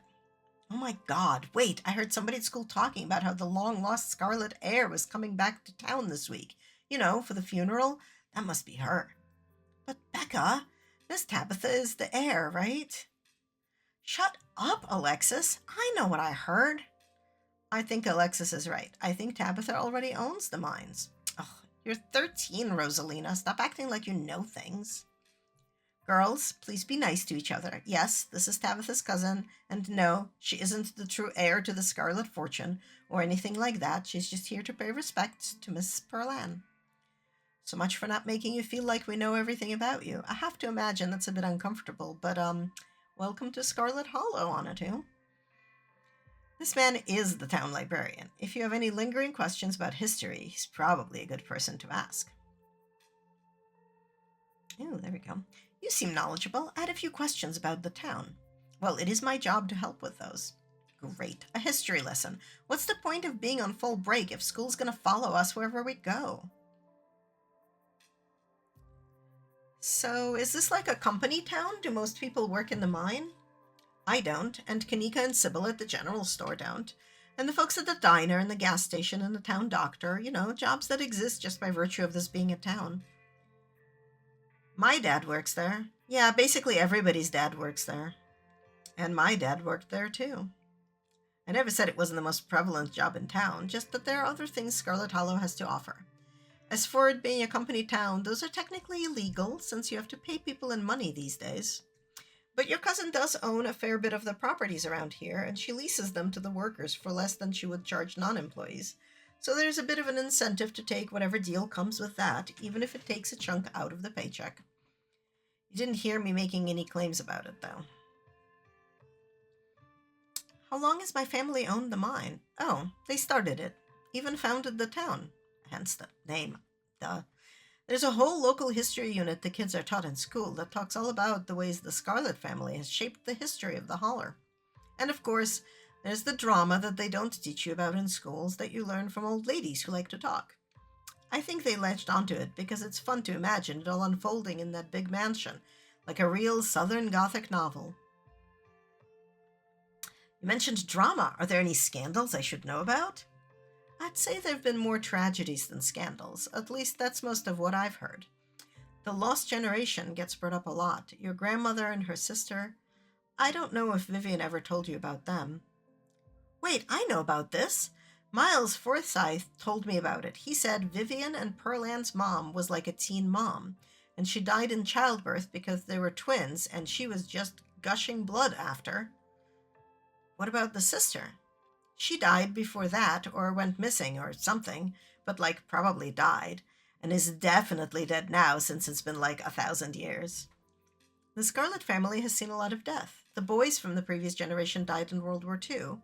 Oh my God, wait, I heard somebody at school talking about how the long-lost Scarlet heir was coming back to town this week. You know, for the funeral. That must be her. But Becca, Miss Tabitha is the heir, right? Shut up, Alexis. I know what I heard. I think Alexis is right. I think Tabitha already owns the mines. Ugh, you're 13, Rosalina. Stop acting like you know things. Girls, please be nice to each other. Yes, this is Tabitha's cousin, and no, she isn't the true heir to the Scarlet fortune, or anything like that. She's just here to pay respects to Miss Pearlan. So much for not making you feel like we know everything about you. I have to imagine that's a bit uncomfortable, but, welcome to Scarlet Hollow, Anatu. This man is the town librarian. If you have any lingering questions about history, he's probably a good person to ask. Oh, there we go. You seem knowledgeable. I had a few questions about the town. Well, it is my job to help with those. Great. A history lesson. What's the point of being on full break if school's going to follow us wherever we go? So, is this like a company town? Do most people work in the mine? I don't, and Kanika and Sybil at the general store don't. And the folks at the diner and the gas station and the town doctor, you know, jobs that exist just by virtue of this being a town. My dad works there. Yeah, basically everybody's dad works there. And my dad worked there too. I never said it wasn't the most prevalent job in town, just that there are other things Scarlet Hollow has to offer. As for it being a company town, those are technically illegal, since you have to pay people in money these days. But your cousin does own a fair bit of the properties around here, and she leases them to the workers for less than she would charge non-employees. So there's a bit of an incentive to take whatever deal comes with that, even if it takes a chunk out of the paycheck. You didn't hear me making any claims about it, though. How long has my family owned the mine? Oh, they started it. Even founded the town. Hence the name. Duh. There's a whole local history unit the kids are taught in school that talks all about the ways the Scarlet family has shaped the history of the Holler. And of course, there's the drama that they don't teach you about in schools that you learn from old ladies who like to talk. I think they latched onto it because it's fun to imagine it all unfolding in that big mansion, like a real Southern Gothic novel. You mentioned drama. Are there any scandals I should know about? I'd say there have been more tragedies than scandals. At least that's most of what I've heard. The lost generation gets brought up a lot. Your grandmother and her sister. I don't know if Vivian ever told you about them. Wait, I know about this. Miles Forsythe told me about it. He said Vivian and Pearlan's mom was like a teen mom, and she died in childbirth because they were twins, and she was just gushing blood after. What about the sister? She died before that, or went missing, or something, but, probably died, and is definitely dead now since it's been 1,000 years. The Scarlet family has seen a lot of death. The boys from the previous generation died in World War II,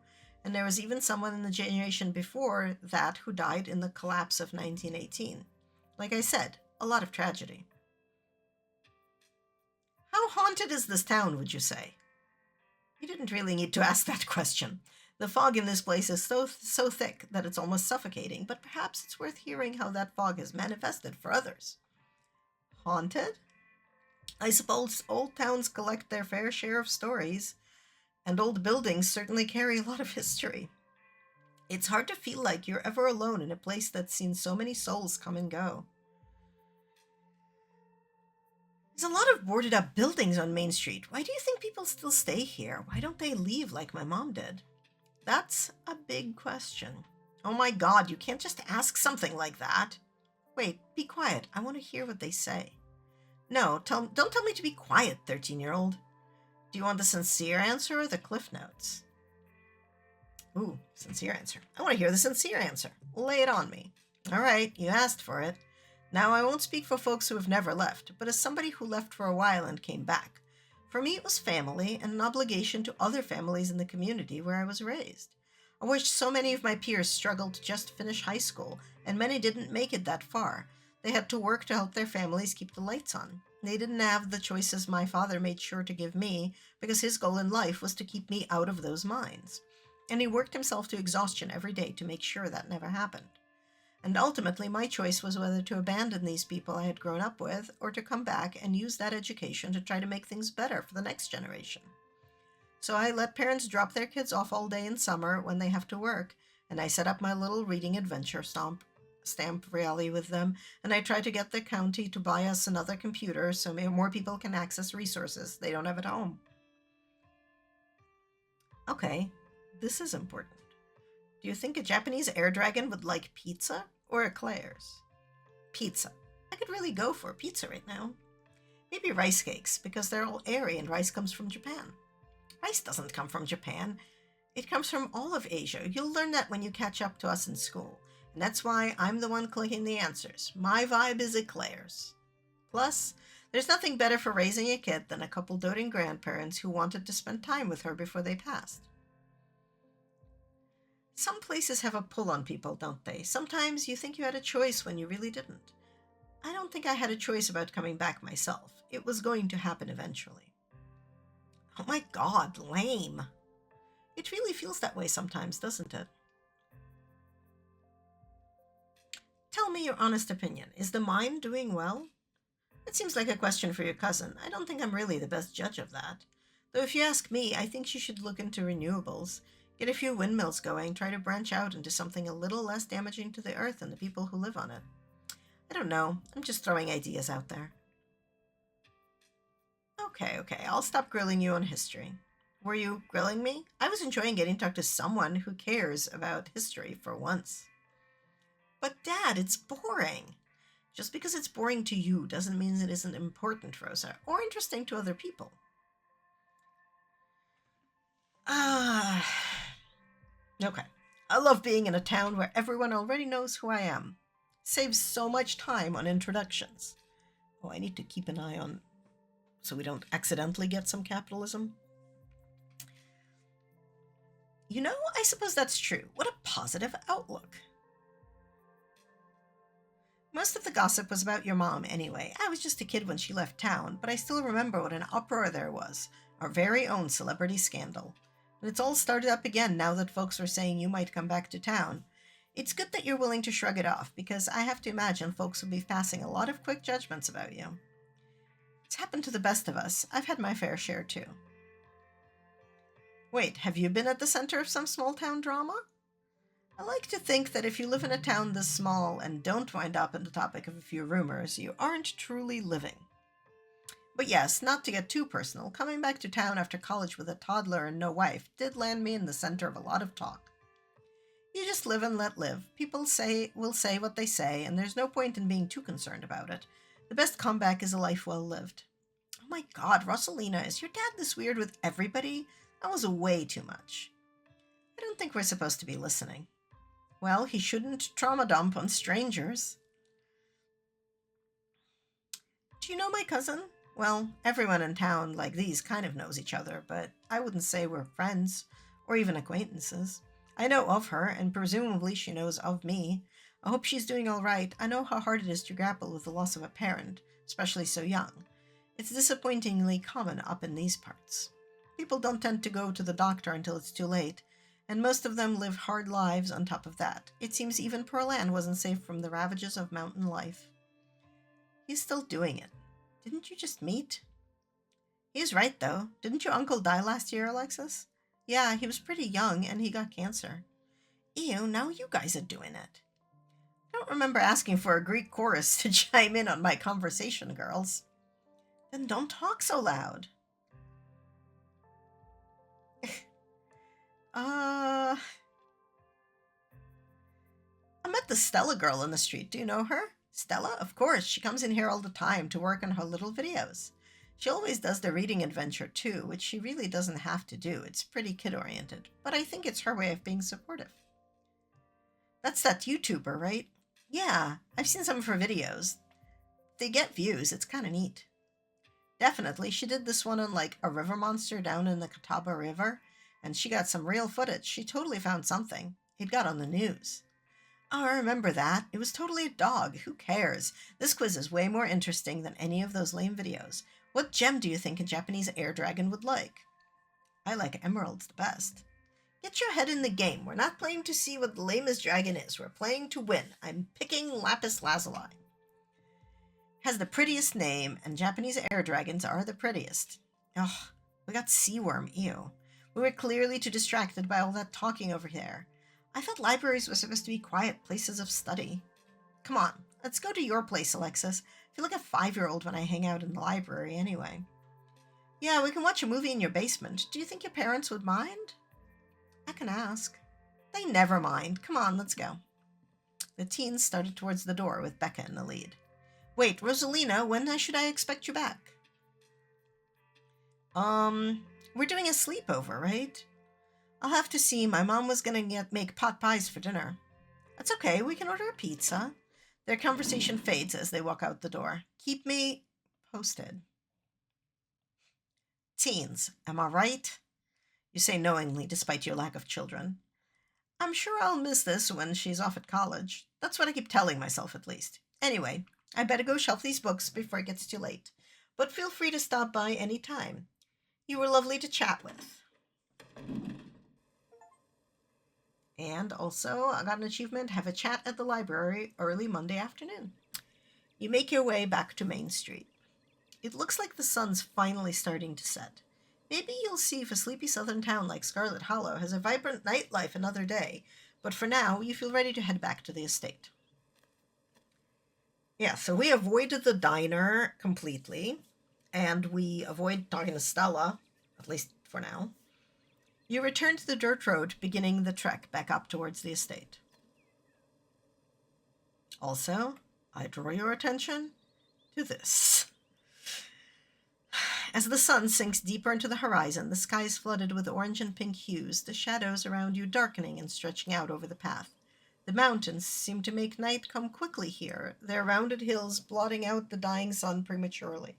and there was even someone in the generation before that who died in the collapse of 1918. Like I said, a lot of tragedy. How haunted is this town, would you say? You didn't really need to ask that question. The fog in this place is so thick that it's almost suffocating, but perhaps it's worth hearing how that fog is manifested for others. Haunted? I suppose old towns collect their fair share of stories, and old buildings certainly carry a lot of history. It's hard to feel like you're ever alone in a place that's seen so many souls come and go. There's a lot of boarded up buildings on Main Street. Why do you think people still stay here? Why don't they leave like my mom did? That's a big question. Oh my God, you can't just ask something like that. Wait, be quiet. I want to hear what they say. No, don't tell me to be quiet, 13-year-old. Do you want the sincere answer or the cliff notes? Ooh, sincere answer. I want to hear the sincere answer. Lay it on me. All right, you asked for it. Now, I won't speak for folks who have never left, but as somebody who left for a while and came back, for me it was family and an obligation to other families in the community where I was raised. I wish so many of my peers struggled to just finish high school, and many didn't make it that far. They had to work to help their families keep the lights on. They didn't have the choices my father made sure to give me, because his goal in life was to keep me out of those mines. And he worked himself to exhaustion every day to make sure that never happened. And ultimately, my choice was whether to abandon these people I had grown up with or to come back and use that education to try to make things better for the next generation. So I let parents drop their kids off all day in summer when they have to work, and I set up my little reading adventure stamp rally with them, and I try to get the county to buy us another computer so more people can access resources they don't have at home. Okay, this is important. Do you think a Japanese air dragon would like pizza or eclairs? Pizza. I could really go for a pizza right now. Maybe rice cakes, because they're all airy and rice comes from Japan. Rice doesn't come from Japan. It comes from all of Asia. You'll learn that when you catch up to us in school. And that's why I'm the one clicking the answers. My vibe is eclairs. Plus, there's nothing better for raising a kid than a couple doting grandparents who wanted to spend time with her before they passed. Some places have a pull on people, don't they? Sometimes you think you had a choice when you really didn't. I don't think I had a choice about coming back myself. It was going to happen eventually. Oh my God, lame. It really feels that way sometimes, doesn't it? Tell me your honest opinion. Is the mine doing well? It seems like a question for your cousin. I don't think I'm really the best judge of that. Though if you ask me, I think she should look into renewables. Get a few windmills going, try to branch out into something a little less damaging to the earth and the people who live on it. I don't know. I'm just throwing ideas out there. Okay, I'll stop grilling you on history. Were you grilling me? I was enjoying getting to talk to someone who cares about history for once. But Dad, it's boring. Just because it's boring to you doesn't mean it isn't important, Rosa, or interesting to other people. Okay. I love being in a town where everyone already knows who I am. Saves so much time on introductions. Oh, I need to keep an eye on so we don't accidentally get some capitalism. You know, I suppose that's true. What a positive outlook. Most of the gossip was about your mom anyway. I was just a kid when she left town, but I still remember what an uproar there was. Our very own celebrity scandal. And it's all started up again now that folks are saying you might come back to town. It's good that you're willing to shrug it off, because I have to imagine folks will be passing a lot of quick judgments about you. It's happened to the best of us. I've had my fair share too. Wait, have you been at the center of some small town drama? I like to think that if you live in a town this small and don't wind up in the topic of a few rumors, you aren't truly living. But yes, not to get too personal, coming back to town after college with a toddler and no wife did land me in the center of a lot of talk. You just live and let live. People will say what they say, and there's no point in being too concerned about it. The best comeback is a life well lived. Oh my God, Rosalina, is your dad this weird with everybody? That was way too much. I don't think we're supposed to be listening. Well, he shouldn't trauma dump on strangers. Do you know my cousin? Well, everyone in town like these kind of knows each other, but I wouldn't say we're friends, or even acquaintances. I know of her, and presumably she knows of me. I hope she's doing all right. I know how hard it is to grapple with the loss of a parent, especially so young. It's disappointingly common up in these parts. People don't tend to go to the doctor until it's too late, and most of them live hard lives on top of that. It seems even Pearl Ann wasn't safe from the ravages of mountain life. He's still doing it. Didn't you just meet? He's right, though. Didn't your uncle die last year, Alexis? Yeah, he was pretty young, and he got cancer. Ew, now you guys are doing it. I don't remember asking for a Greek chorus to chime in on my conversation, girls. Then don't talk so loud. I met the Stella girl in the street. Do you know her? Stella? Of course. She comes in here all the time to work on her little videos. She always does the reading adventure too, which she really doesn't have to do. It's pretty kid-oriented, but I think it's her way of being supportive. That's that YouTuber, right? Yeah, I've seen some of her videos. They get views. It's kind of neat. Definitely. She did this one on like a river monster down in the Catawba River, and she got some real footage. She totally found something. It got on the news. Oh, I remember that. It was totally a dog. Who cares? This quiz is way more interesting than any of those lame videos. What gem do you think a Japanese air dragon would like? I like emeralds the best. Get your head in the game. We're not playing to see what the lamest dragon is. We're playing to win. I'm picking lapis lazuli. Has the prettiest name, and Japanese air dragons are the prettiest. Ugh, we got seaworm, ew. We were clearly too distracted by all that talking over there. I thought libraries were supposed to be quiet places of study. Come on, let's go to your place, Alexis. I feel like a 5-year-old when I hang out in the library anyway. Yeah, we can watch a movie in your basement. Do you think your parents would mind? I can ask. They never mind. Come on, let's go. The teens started towards the door with Becca in the lead. Wait, Rosalina, when should I expect you back? We're doing a sleepover, right? I'll have to see. My mom was gonna make pot pies for dinner. That's okay. We can order a pizza. Their conversation fades as they walk out the door. Keep me posted. Teens, am I right? You say knowingly, despite your lack of children. I'm sure I'll miss this when she's off at college. That's what I keep telling myself, at least. Anyway, I better go shelf these books before it gets too late. But feel free to stop by any time. You were lovely to chat with. And also, I got an achievement, have a chat at the library early Monday afternoon. You make your way back to Main Street. It looks like the sun's finally starting to set. Maybe you'll see if a sleepy southern town like Scarlet Hollow has a vibrant nightlife another day, but for now, you feel ready to head back to the estate. Yeah, so we avoided the diner completely, and we avoid talking to Stella, at least for now. You return to the dirt road, beginning the trek back up towards the estate. Also, I draw your attention to this. As the sun sinks deeper into the horizon, the sky is flooded with orange and pink hues, the shadows around you darkening and stretching out over the path. The mountains seem to make night come quickly here, their rounded hills blotting out the dying sun prematurely,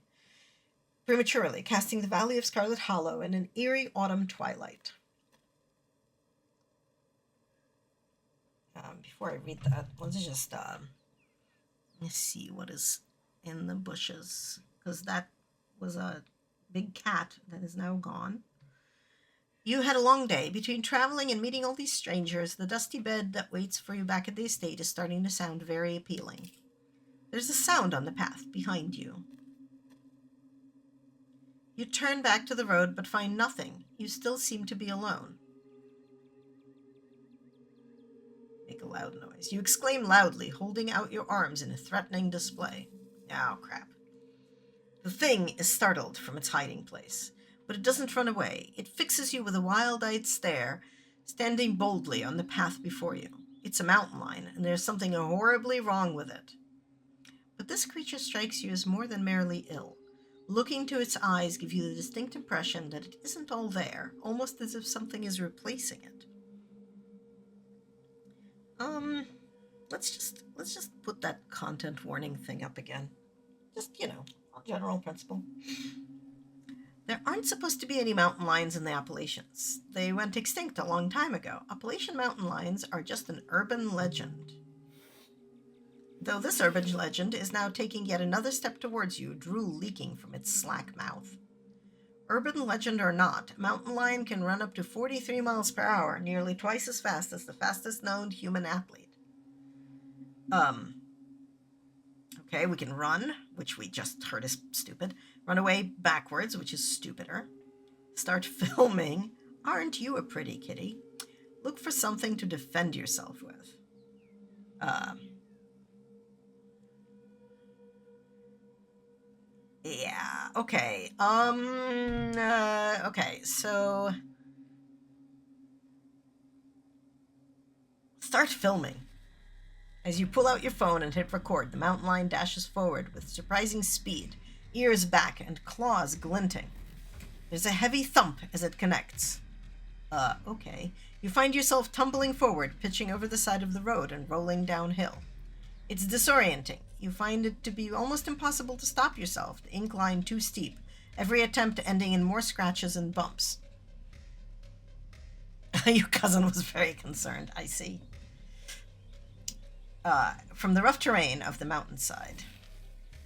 casting the valley of Scarlet Hollow in an eerie autumn twilight. Before I read that, let's just let's see what is in the bushes, because that was a big cat that is now gone. You had a long day. Between traveling and meeting all these strangers, the dusty bed that waits for you back at the estate is starting to sound very appealing. There's a sound on the path behind you. You turn back to the road but find nothing. You still seem to be alone. Make a loud noise. You exclaim loudly, holding out your arms in a threatening display. Oh, crap. The thing is startled from its hiding place, but it doesn't run away. It fixes you with a wild-eyed stare, standing boldly on the path before you. It's a mountain lion, and there's something horribly wrong with it. But this creature strikes you as more than merely ill. Looking to its eyes gives you the distinct impression that it isn't all there, almost as if something is replacing it. Let's just put that content warning thing up again. Just, a general principle. There aren't supposed to be any mountain lions in the Appalachians. They went extinct a long time ago. Appalachian mountain lions are just an urban legend. Though this urban legend is now taking yet another step towards you, drool leaking from its slack mouth. Urban legend or not, a mountain lion can run up to 43 miles per hour, nearly twice as fast as the fastest known human athlete. Okay, we can run, which we just heard is stupid. Run away backwards, which is stupider. Start filming. Aren't you a pretty kitty? Look for something to defend yourself with. Yeah, okay. Okay, so start filming. As you pull out your phone and hit record, the mountain lion dashes forward with surprising speed, ears back and claws glinting. There's a heavy thump as it connects. Okay. You find yourself tumbling forward, pitching over the side of the road and rolling downhill. It's disorienting. You find it to be almost impossible to stop yourself, the incline too steep, every attempt ending in more scratches and bumps. Your cousin was very concerned, I see. From the rough terrain of the mountainside,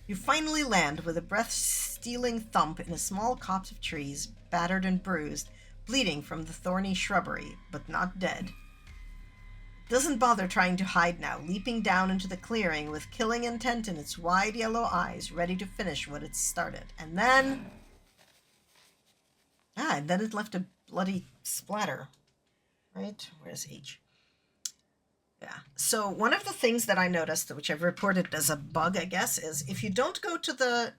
you finally land with a breath-stealing thump in a small copse of trees, battered and bruised, bleeding from the thorny shrubbery, but not dead. It doesn't bother trying to hide now, leaping down into the clearing with killing intent in its wide yellow eyes, ready to finish what it started. And then... and then it left a bloody splatter. Right? Where's H? Yeah. So one of the things that I noticed, which I've reported as a bug, I guess, is if you don't go to the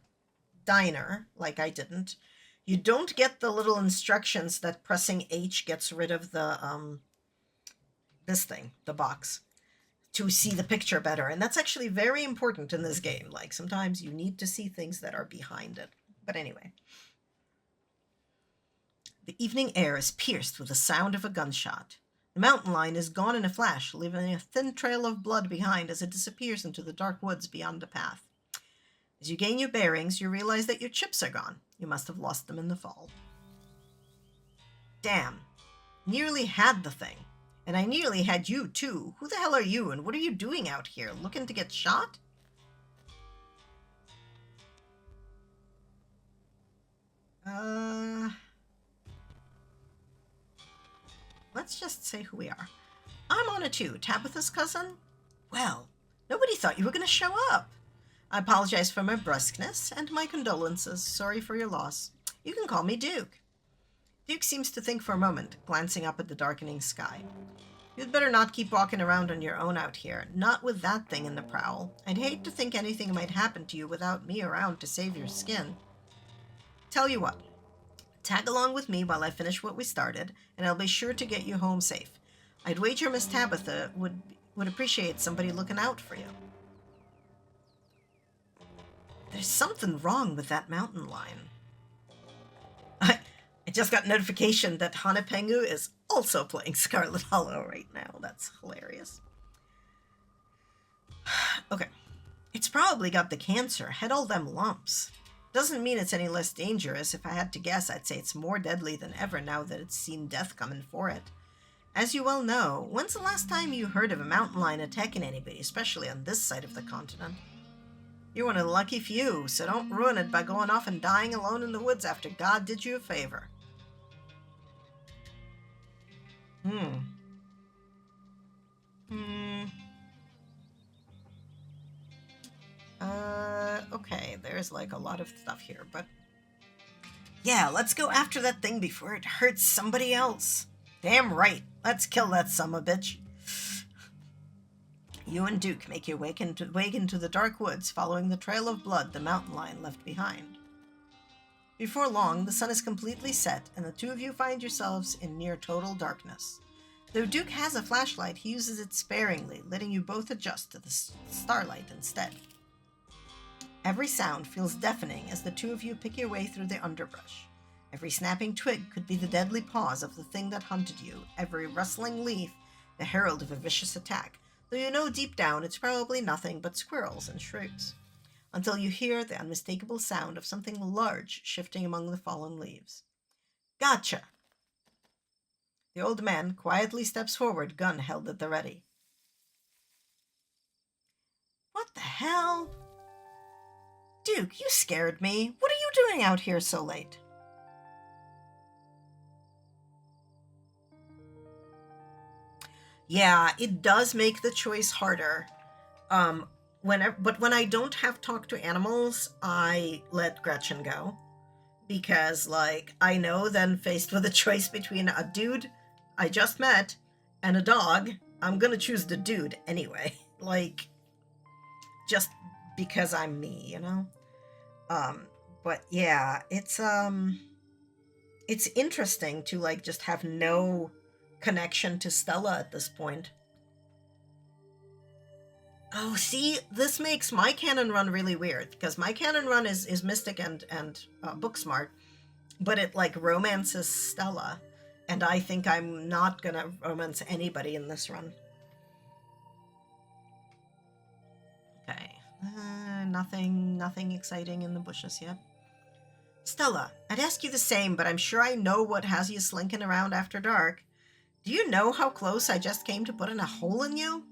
diner, like I didn't, you don't get the little instructions that pressing H gets rid of the, this thing, the box, to see the picture better. And that's actually very important in this game. Like, sometimes you need to see things that are behind it. But anyway. The evening air is pierced with the sound of a gunshot. The mountain lion is gone in a flash, leaving a thin trail of blood behind as it disappears into the dark woods beyond the path. As you gain your bearings, you realize that your chips are gone. You must have lost them in the fall. Damn. Nearly had the thing. And I nearly had you, too. Who the hell are you, and what are you doing out here? Looking to get shot? Let's just say who we are. I'm on it too. Tabitha's cousin? Well, nobody thought you were going to show up. I apologize for my brusqueness, and my condolences. Sorry for your loss. You can call me Duke. Duke seems to think for a moment, glancing up at the darkening sky. You'd better not keep walking around on your own out here, not with that thing in the prowl. I'd hate to think anything might happen to you without me around to save your skin. Tell you what, tag along with me while I finish what we started, and I'll be sure to get you home safe. I'd wager Miss Tabitha would appreciate somebody looking out for you. There's something wrong with that mountain lion. I just got notification that Hana Pengu is also playing Scarlet Hollow right now. That's hilarious. Okay. It's probably got the cancer, had all them lumps. Doesn't mean it's any less dangerous. If I had to guess, I'd say it's more deadly than ever now that it's seen death coming for it. As you well know, when's the last time you heard of a mountain lion attacking anybody, especially on this side of the continent? You're one of the lucky few, so don't ruin it by going off and dying alone in the woods after God did you a favor. Okay, there's like a lot of stuff here, but... Yeah, let's go after that thing before it hurts somebody else. Damn right, let's kill that son of a bitch. You and Duke make your way into the dark woods, following the trail of blood the mountain lion left behind. Before long, the sun is completely set, and the two of you find yourselves in near total darkness. Though Duke has a flashlight, he uses it sparingly, letting you both adjust to the starlight instead. Every sound feels deafening as the two of you pick your way through the underbrush. Every snapping twig could be the deadly paws of the thing that hunted you, every rustling leaf the herald of a vicious attack, though you know deep down it's probably nothing but squirrels and shrews, until you hear the unmistakable sound of something large shifting among the fallen leaves. Gotcha! The old man quietly steps forward, gun held at the ready. What the hell? Duke, you scared me. What are you doing out here so late? Yeah, it does make the choice harder. But when I don't have talk to animals, I let Gretchen go. Because, like, I know then faced with a choice between a dude I just met and a dog, I'm gonna choose the dude anyway. Like, just because I'm me, you know? But yeah, it's interesting to like just have no connection to Stella at this point. Oh, see, this makes my canon run really weird because my canon run is Mystic and BookSmart, but it like romances Stella, and I think I'm not gonna romance anybody in this run. Okay, nothing exciting in the bushes yet. Stella, I'd ask you the same, but I'm sure I know what has you slinking around after dark. Do you know how close I just came to putting a hole in you?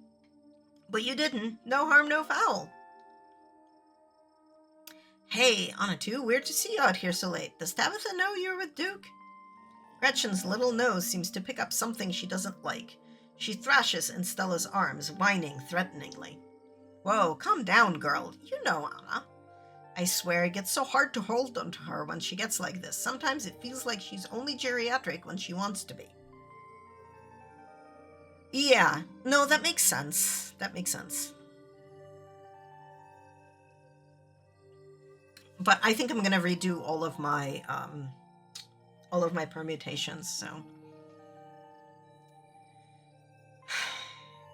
But you didn't. No harm, no foul. Hey, Ch1a, weird to see you out here so late. Does Tabitha know you're with Duke? Gretchen's little nose seems to pick up something she doesn't like. She thrashes in Stella's arms, whining threateningly. Whoa, calm down, girl. You know Ch1a. I swear it gets so hard to hold onto her when she gets like this. Sometimes it feels like she's only geriatric when she wants to be. Yeah, no, that makes sense. That makes sense. But I think I'm gonna redo all of my permutations, so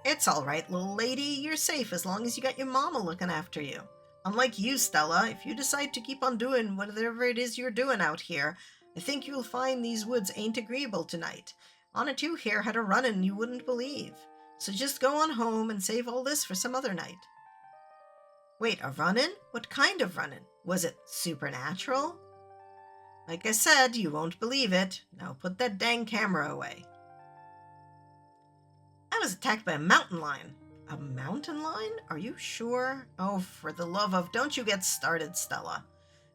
it's all right, little lady. You're safe as long as you got your mama looking after you. Unlike you, Stella, if you decide to keep on doing whatever it is you're doing out here, I think you'll find these woods ain't agreeable tonight. Ch1a here had a run-in you wouldn't believe. So just go on home and save all this for some other night. Wait, a run-in? What kind of run-in? Was it supernatural? Like I said, you won't believe it. Now put that dang camera away. I was attacked by a mountain lion. A mountain lion? Are you sure? Oh, for the love of... Don't you get started, Stella.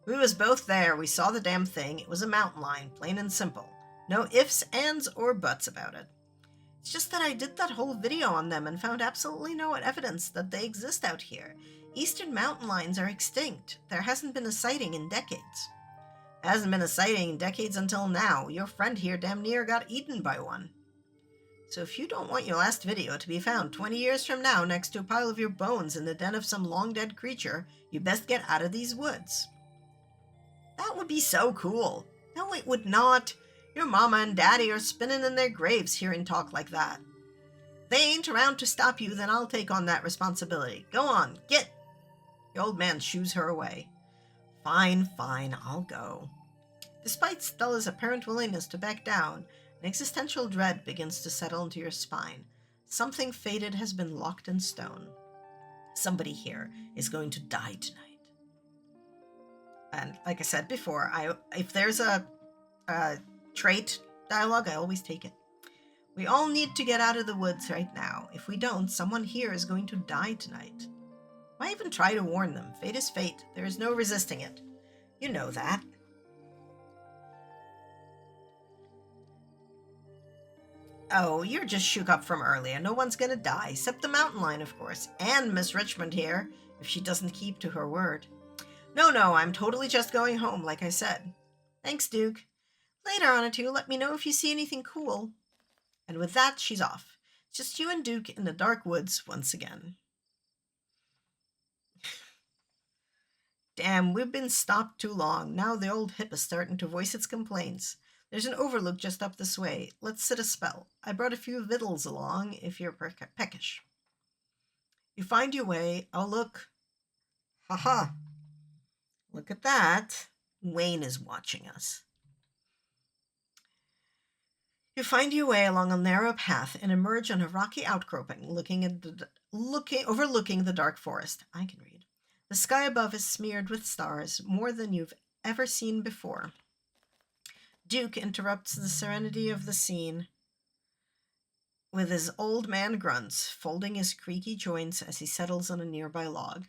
We was both there. We saw the damn thing. It was a mountain lion, plain and simple. No ifs, ands, or buts about it. It's just that I did that whole video on them and found absolutely no evidence that they exist out here. Eastern mountain lions are extinct. There hasn't been a sighting in decades. Hasn't been a sighting in decades until now. Your friend here damn near got eaten by one. So if you don't want your last video to be found 20 years from now next to a pile of your bones in the den of some long-dead creature, you best get out of these woods. That would be so cool. No, it would not. Your mama and daddy are spinning in their graves hearing talk like that. If they ain't around to stop you, then I'll take on that responsibility. Go on, get. The old man shoos her away. Fine, I'll go. Despite Stella's apparent willingness to back down, an existential dread begins to settle into your spine. Something fated has been locked in stone. Somebody here is going to die tonight. And like I said before, if there's a trait dialogue, I always take it. We all need to get out of the woods right now. If we don't, someone here is going to die tonight. Why even try to warn them? Fate is fate. There is no resisting it. You know that. Oh, you're just shook up from earlier. No one's gonna die, except the mountain lion, of course. And Miss Richmond here, if she doesn't keep to her word. No, I'm totally just going home, like I said. Thanks, Duke. Later, Ch1a, let me know if you see anything cool. And with that, she's off. Just you and Duke in the dark woods once again. Damn, we've been stopped too long. Now the old hip is starting to voice its complaints. There's an overlook just up this way. Let's sit a spell. I brought a few victuals along, if you're peckish. You find your way. I'll look. Haha. Look at that. Wayne is watching us. You find your way along a narrow path and emerge on a rocky outcropping, overlooking the dark forest. I can read. The sky above is smeared with stars, more than you've ever seen before. Duke interrupts the serenity of the scene with his old man grunts, folding his creaky joints as he settles on a nearby log.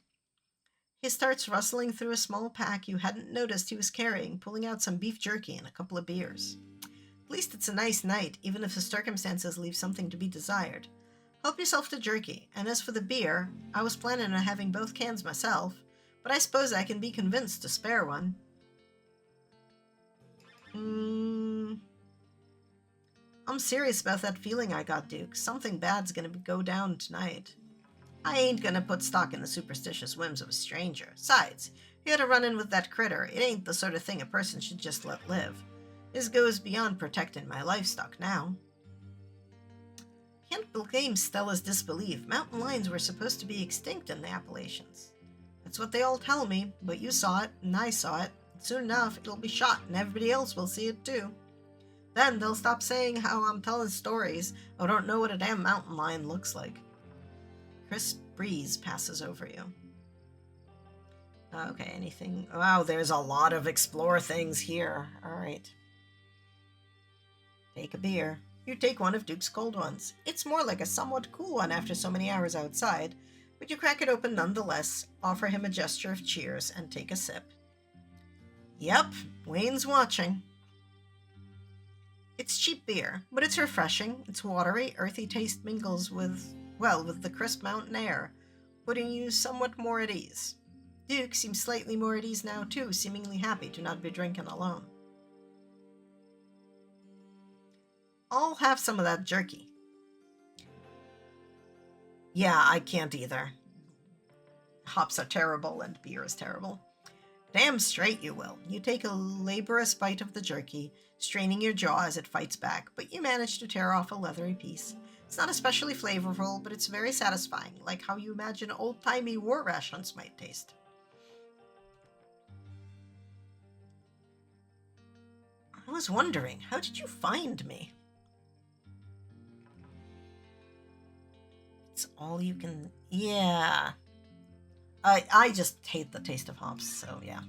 He starts rustling through a small pack you hadn't noticed he was carrying, pulling out some beef jerky and a couple of beers. At least it's a nice night, even if the circumstances leave something to be desired. Help yourself to jerky, and as for the beer, I was planning on having both cans myself, but I suppose I can be convinced to spare one. I'm serious about that feeling I got, Duke. Something bad's gonna go down tonight. I ain't gonna put stock in the superstitious whims of a stranger. Besides, He had a run-in with that critter. It ain't the sort of thing a person should just let live. This goes beyond protecting my livestock now. Can't blame Stella's disbelief. Mountain lions were supposed to be extinct in the Appalachians. That's what they all tell me, but you saw it, and I saw it. Soon enough, it'll be shot, and everybody else will see it too. Then they'll stop saying how I'm telling stories or don't know what a damn mountain lion looks like. Crisp breeze passes over you. Okay, anything? Wow, there's a lot of explore things here. All right. Take a beer. You take one of Duke's cold ones. It's more like a somewhat cool one after so many hours outside, but you crack it open nonetheless, offer him a gesture of cheers, and take a sip. Yep, Wayne's watching. It's cheap beer, but it's refreshing. Its watery, earthy taste mingles with the crisp mountain air, putting you somewhat more at ease. Duke seems slightly more at ease now too, seemingly happy to not be drinking alone. I'll have some of that jerky. Yeah, I can't either. Hops are terrible and beer is terrible. Damn straight you will. You take a laborious bite of the jerky, straining your jaw as it fights back, but you manage to tear off a leathery piece. It's not especially flavorful, but it's very satisfying, like how you imagine old-timey war rations might taste. I was wondering, how did you find me? It's all you can... Yeah. I just hate the taste of hops, so yeah.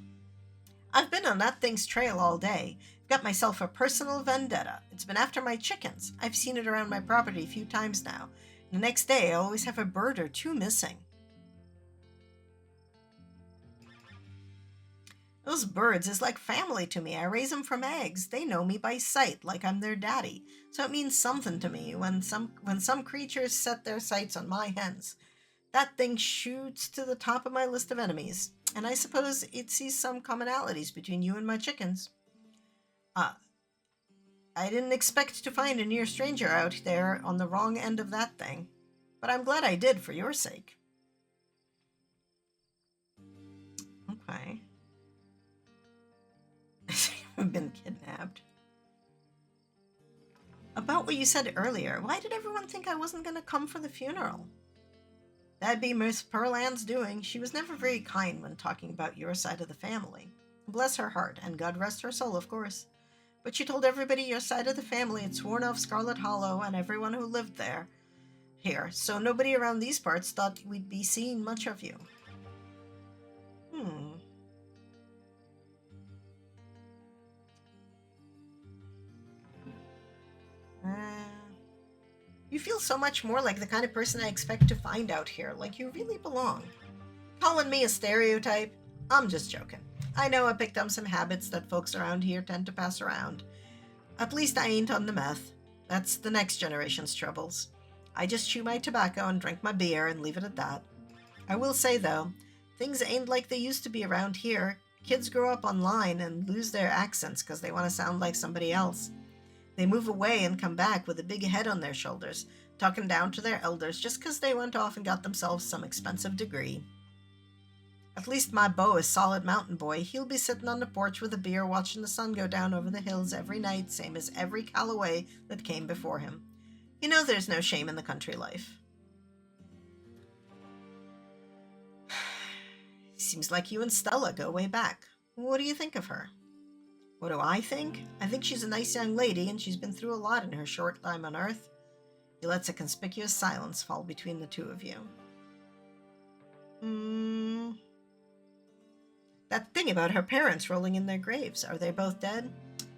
I've been on that thing's trail all day. Got myself a personal vendetta. It's been after my chickens. I've seen it around my property a few times now. The next day, I always have a bird or two missing. Those birds is like family to me. I raise them from eggs. They know me by sight, like I'm their daddy. So it means something to me when some creatures set their sights on my hens. That thing shoots to the top of my list of enemies, and I suppose it sees some commonalities between you and my chickens. I didn't expect to find a near stranger out there on the wrong end of that thing, but I'm glad I did for your sake. Okay. I've been kidnapped. About what you said earlier, why did everyone think I wasn't going to come for the funeral? That'd be Miss Pearl Ann's doing. She was never very kind when talking about your side of the family. Bless her heart, and God rest her soul, of course. But she told everybody your side of the family had sworn off Scarlet Hollow and everyone who lived here, so nobody around these parts thought we'd be seeing much of you. You feel so much more like the kind of person I expect to find out here, like you really belong. Calling me a stereotype? I'm just joking. I know I picked up some habits that folks around here tend to pass around. At least I ain't on the meth. That's the next generation's troubles. I just chew my tobacco and drink my beer and leave it at that. I will say, though, things ain't like they used to be around here. Kids grow up online and lose their accents because they want to sound like somebody else. They move away and come back with a big head on their shoulders, talking down to their elders just because they went off and got themselves some expensive degree. At least my beau is solid mountain boy. He'll be sitting on the porch with a beer watching the sun go down over the hills every night, same as every Callaway that came before him. You know there's no shame in the country life. Seems like you and Stella go way back. What do you think of her? What do I think? I think she's a nice young lady, and she's been through a lot in her short time on Earth. He lets a conspicuous silence fall between the two of you. That thing about her parents rolling in their graves, are they both dead?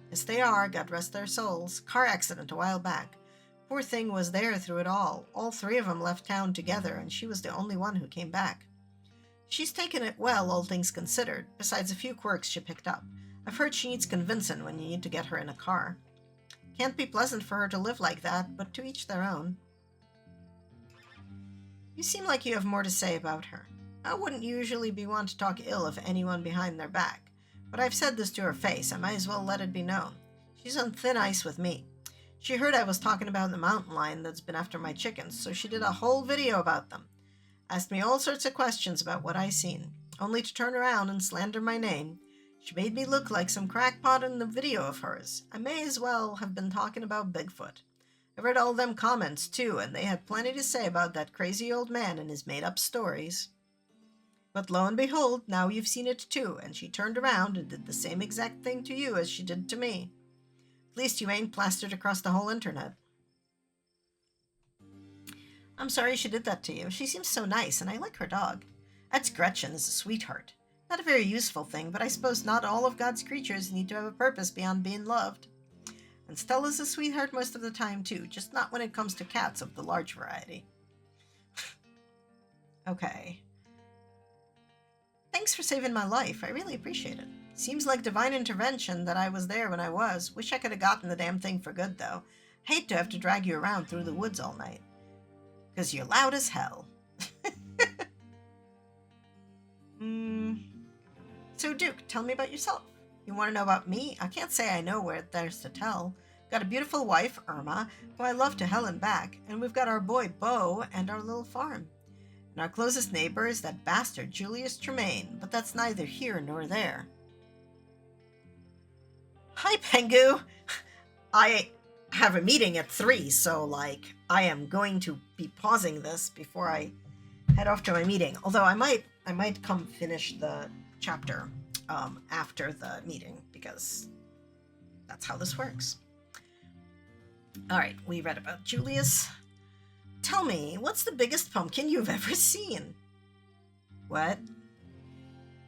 Yes, they are, God rest their souls. Car accident a while back. Poor thing was there through it all. All three of them left town together, and she was the only one who came back. She's taken it well, all things considered, besides a few quirks she picked up. I've heard she needs convincing when you need to get her in a car. Can't be pleasant for her to live like that, but to each their own. You seem like you have more to say about her. I wouldn't usually be one to talk ill of anyone behind their back, but I've said this to her face. I might as well let it be known. She's on thin ice with me. She heard I was talking about the mountain lion that's been after my chickens, so she did a whole video about them. Asked me all sorts of questions about what I seen. only to turn around and slander my name. She made me look like some crackpot in the video of hers. I may as well have been talking about Bigfoot. I read all them comments, too, and they had plenty to say about that crazy old man and his made-up stories. But lo and behold, now you've seen it too, and she turned around and did the same exact thing to you as she did to me. At least you ain't plastered across the whole internet. I'm sorry she did that to you. She seems so nice, and I like her dog. That's Gretchen is a sweetheart. Not a very useful thing, but I suppose not all of God's creatures need to have a purpose beyond being loved. And Stella's a sweetheart most of the time, too, just not when it comes to cats of the large variety. Okay. Thanks for saving my life. I really appreciate it. Seems like divine intervention that I was there when I was. Wish I could have gotten the damn thing for good, though. Hate to have to drag you around through the woods all night. 'Cause you're loud as hell. So, Duke, tell me about yourself. You want to know about me? I can't say I know where there's to tell. Got a beautiful wife, Irma, who I love to hell and back, and we've got our boy, Beau, and our little farm. And our closest neighbor is that bastard, Julius Tremaine, but that's neither here nor there. Hi, Pengu! I have a meeting at 3, so, I am going to be pausing this before I head off to my meeting. Although I might come finish the chapter after the meeting, because that's how this works. All right, we read about Julius. Tell me, what's the biggest pumpkin you've ever seen? What?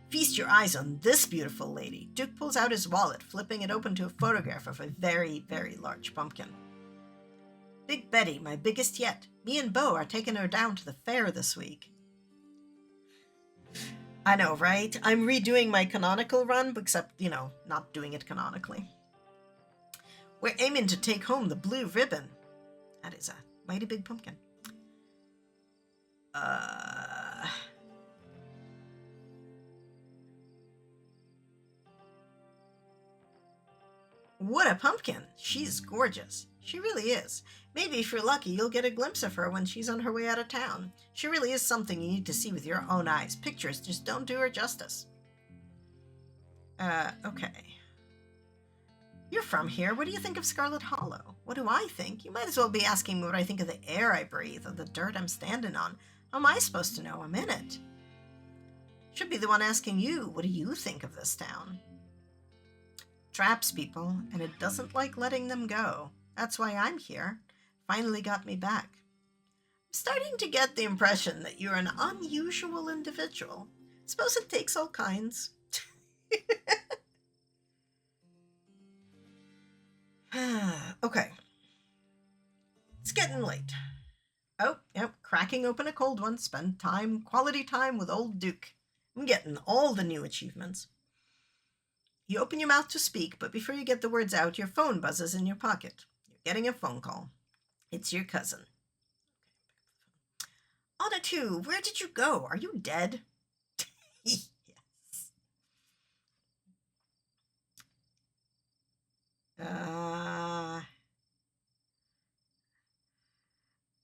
Feast your eyes on this beautiful lady. Duke pulls out his wallet, flipping it open to a photograph of a very, very large pumpkin. Big Betty, my biggest yet. Me and Beau are taking her down to the fair this week. I know, right? I'm redoing my canonical run, except, not doing it canonically. We're aiming to take home the blue ribbon. That is a mighty big pumpkin. What a pumpkin! She's gorgeous. She really is. Maybe if you're lucky, you'll get a glimpse of her when she's on her way out of town. She really is something you need to see with your own eyes. Pictures just don't do her justice. Okay. You're from here. What do you think of Scarlet Hollow? What do I think? You might as well be asking me what I think of the air I breathe or the dirt I'm standing on. How am I supposed to know? I'm in it. Should be the one asking you, what do you think of this town? Traps people, and it doesn't like letting them go. That's why I'm here. Finally got me back. I'm starting to get the impression that you're an unusual individual. Suppose it takes all kinds. Okay. It's getting late. Oh, yep, cracking open a cold one. Spend quality time with old Duke. I'm getting all the new achievements. You open your mouth to speak, but before you get the words out, your phone buzzes in your pocket. You're getting a phone call. It's your cousin. Otatu, where did you go? Are you dead? Yes.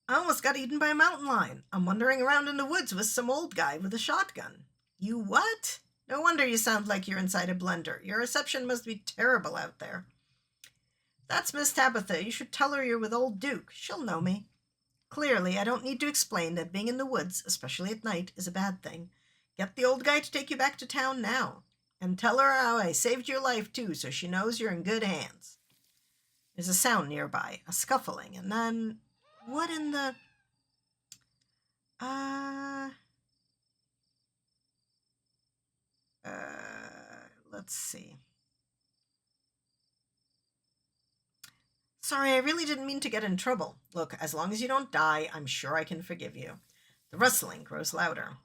I almost got eaten by a mountain lion. I'm wandering around in the woods with some old guy with a shotgun. You what? No wonder you sound like you're inside a blender. Your reception must be terrible out there. That's Miss Tabitha. You should tell her you're with old Duke. She'll know me. Clearly, I don't need to explain that being in the woods, especially at night, is a bad thing. Get the old guy to take you back to town now. And tell her how I saved your life, too, so she knows you're in good hands. There's a sound nearby, a scuffling, and then... What in the... Let's see. Sorry, I really didn't mean to get in trouble. Look, as long as you don't die, I'm sure I can forgive you. The rustling grows louder.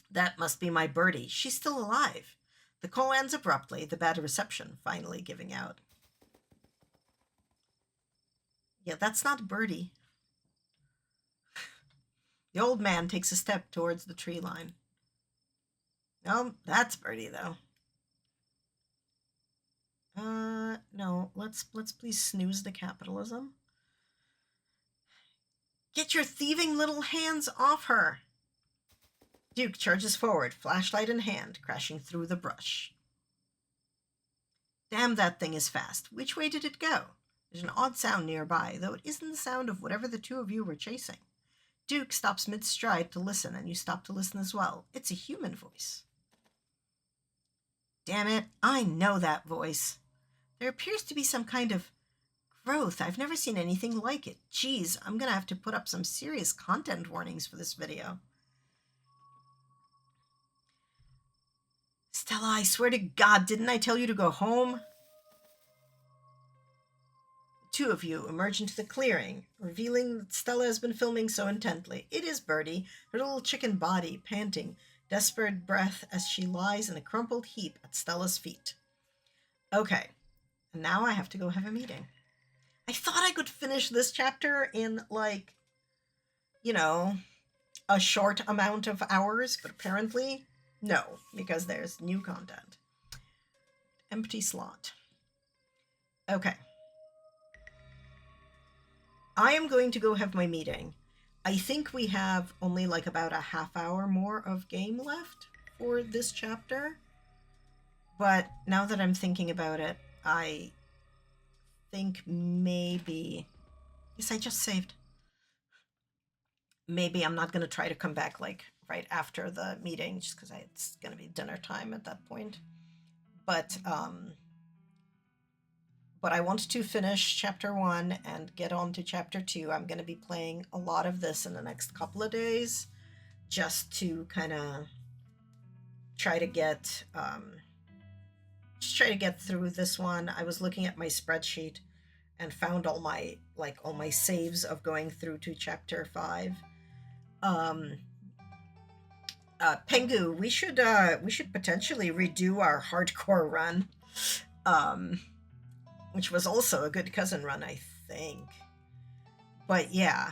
That must be my birdie. She's still alive. The call ends abruptly, the bad reception finally giving out. Yeah, that's not Birdie. The old man takes a step towards the tree line. No, that's Birdie, though. No, let's please snooze the capitalism. Get your thieving little hands off her. Duke charges forward, flashlight in hand, crashing through the brush. Damn, that thing is fast. Which way did it go? There's an odd sound nearby, though it isn't the sound of whatever the two of you were chasing. Duke stops mid-stride to listen, and you stop to listen as well. It's a human voice. Damn it, I know that voice. There appears to be some kind of growth. I've never seen anything like it. Geez, I'm gonna have to put up some serious content warnings for this video. Stella, I swear to God, didn't I tell you to go home? The two of you emerge into the clearing, revealing that Stella has been filming so intently. It is Birdie, her little chicken body, panting, desperate breath as she lies in a crumpled heap at Stella's feet. Okay, and now I have to go have a meeting. I thought I could finish this chapter in, like, you know, a short amount of hours, but apparently no, because there's new content. Empty slot. Okay. I am going to go have my meeting. I think we have only like about a half hour more of game left for this chapter. But now that I'm thinking about it, I think maybe... Yes, I just saved. Maybe I'm not going to try to come back like right after the meeting, just because it's going to be dinner time at that point. But I want to finish chapter 1 and get on to chapter 2. I'm going to be playing a lot of this in the next couple of days, just to kind of try to get through this one. I was looking at my spreadsheet and found all my saves of going through to chapter 5. Pengu, we should potentially redo our hardcore run, which was also a good cousin run, I think. But yeah,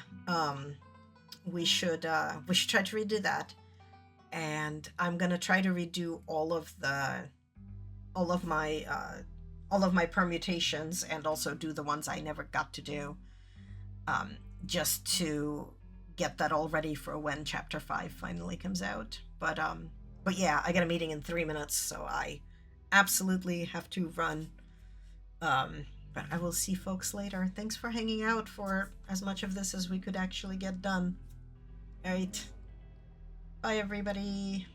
we should try to redo that, and I'm gonna try to redo all of my permutations, and also do the ones I never got to do, just to get that all ready for when chapter 5 finally comes out. But yeah, I got a meeting in 3 minutes, so I absolutely have to run. But I will see folks later. Thanks for hanging out for as much of this as we could actually get done. All right. Bye, everybody.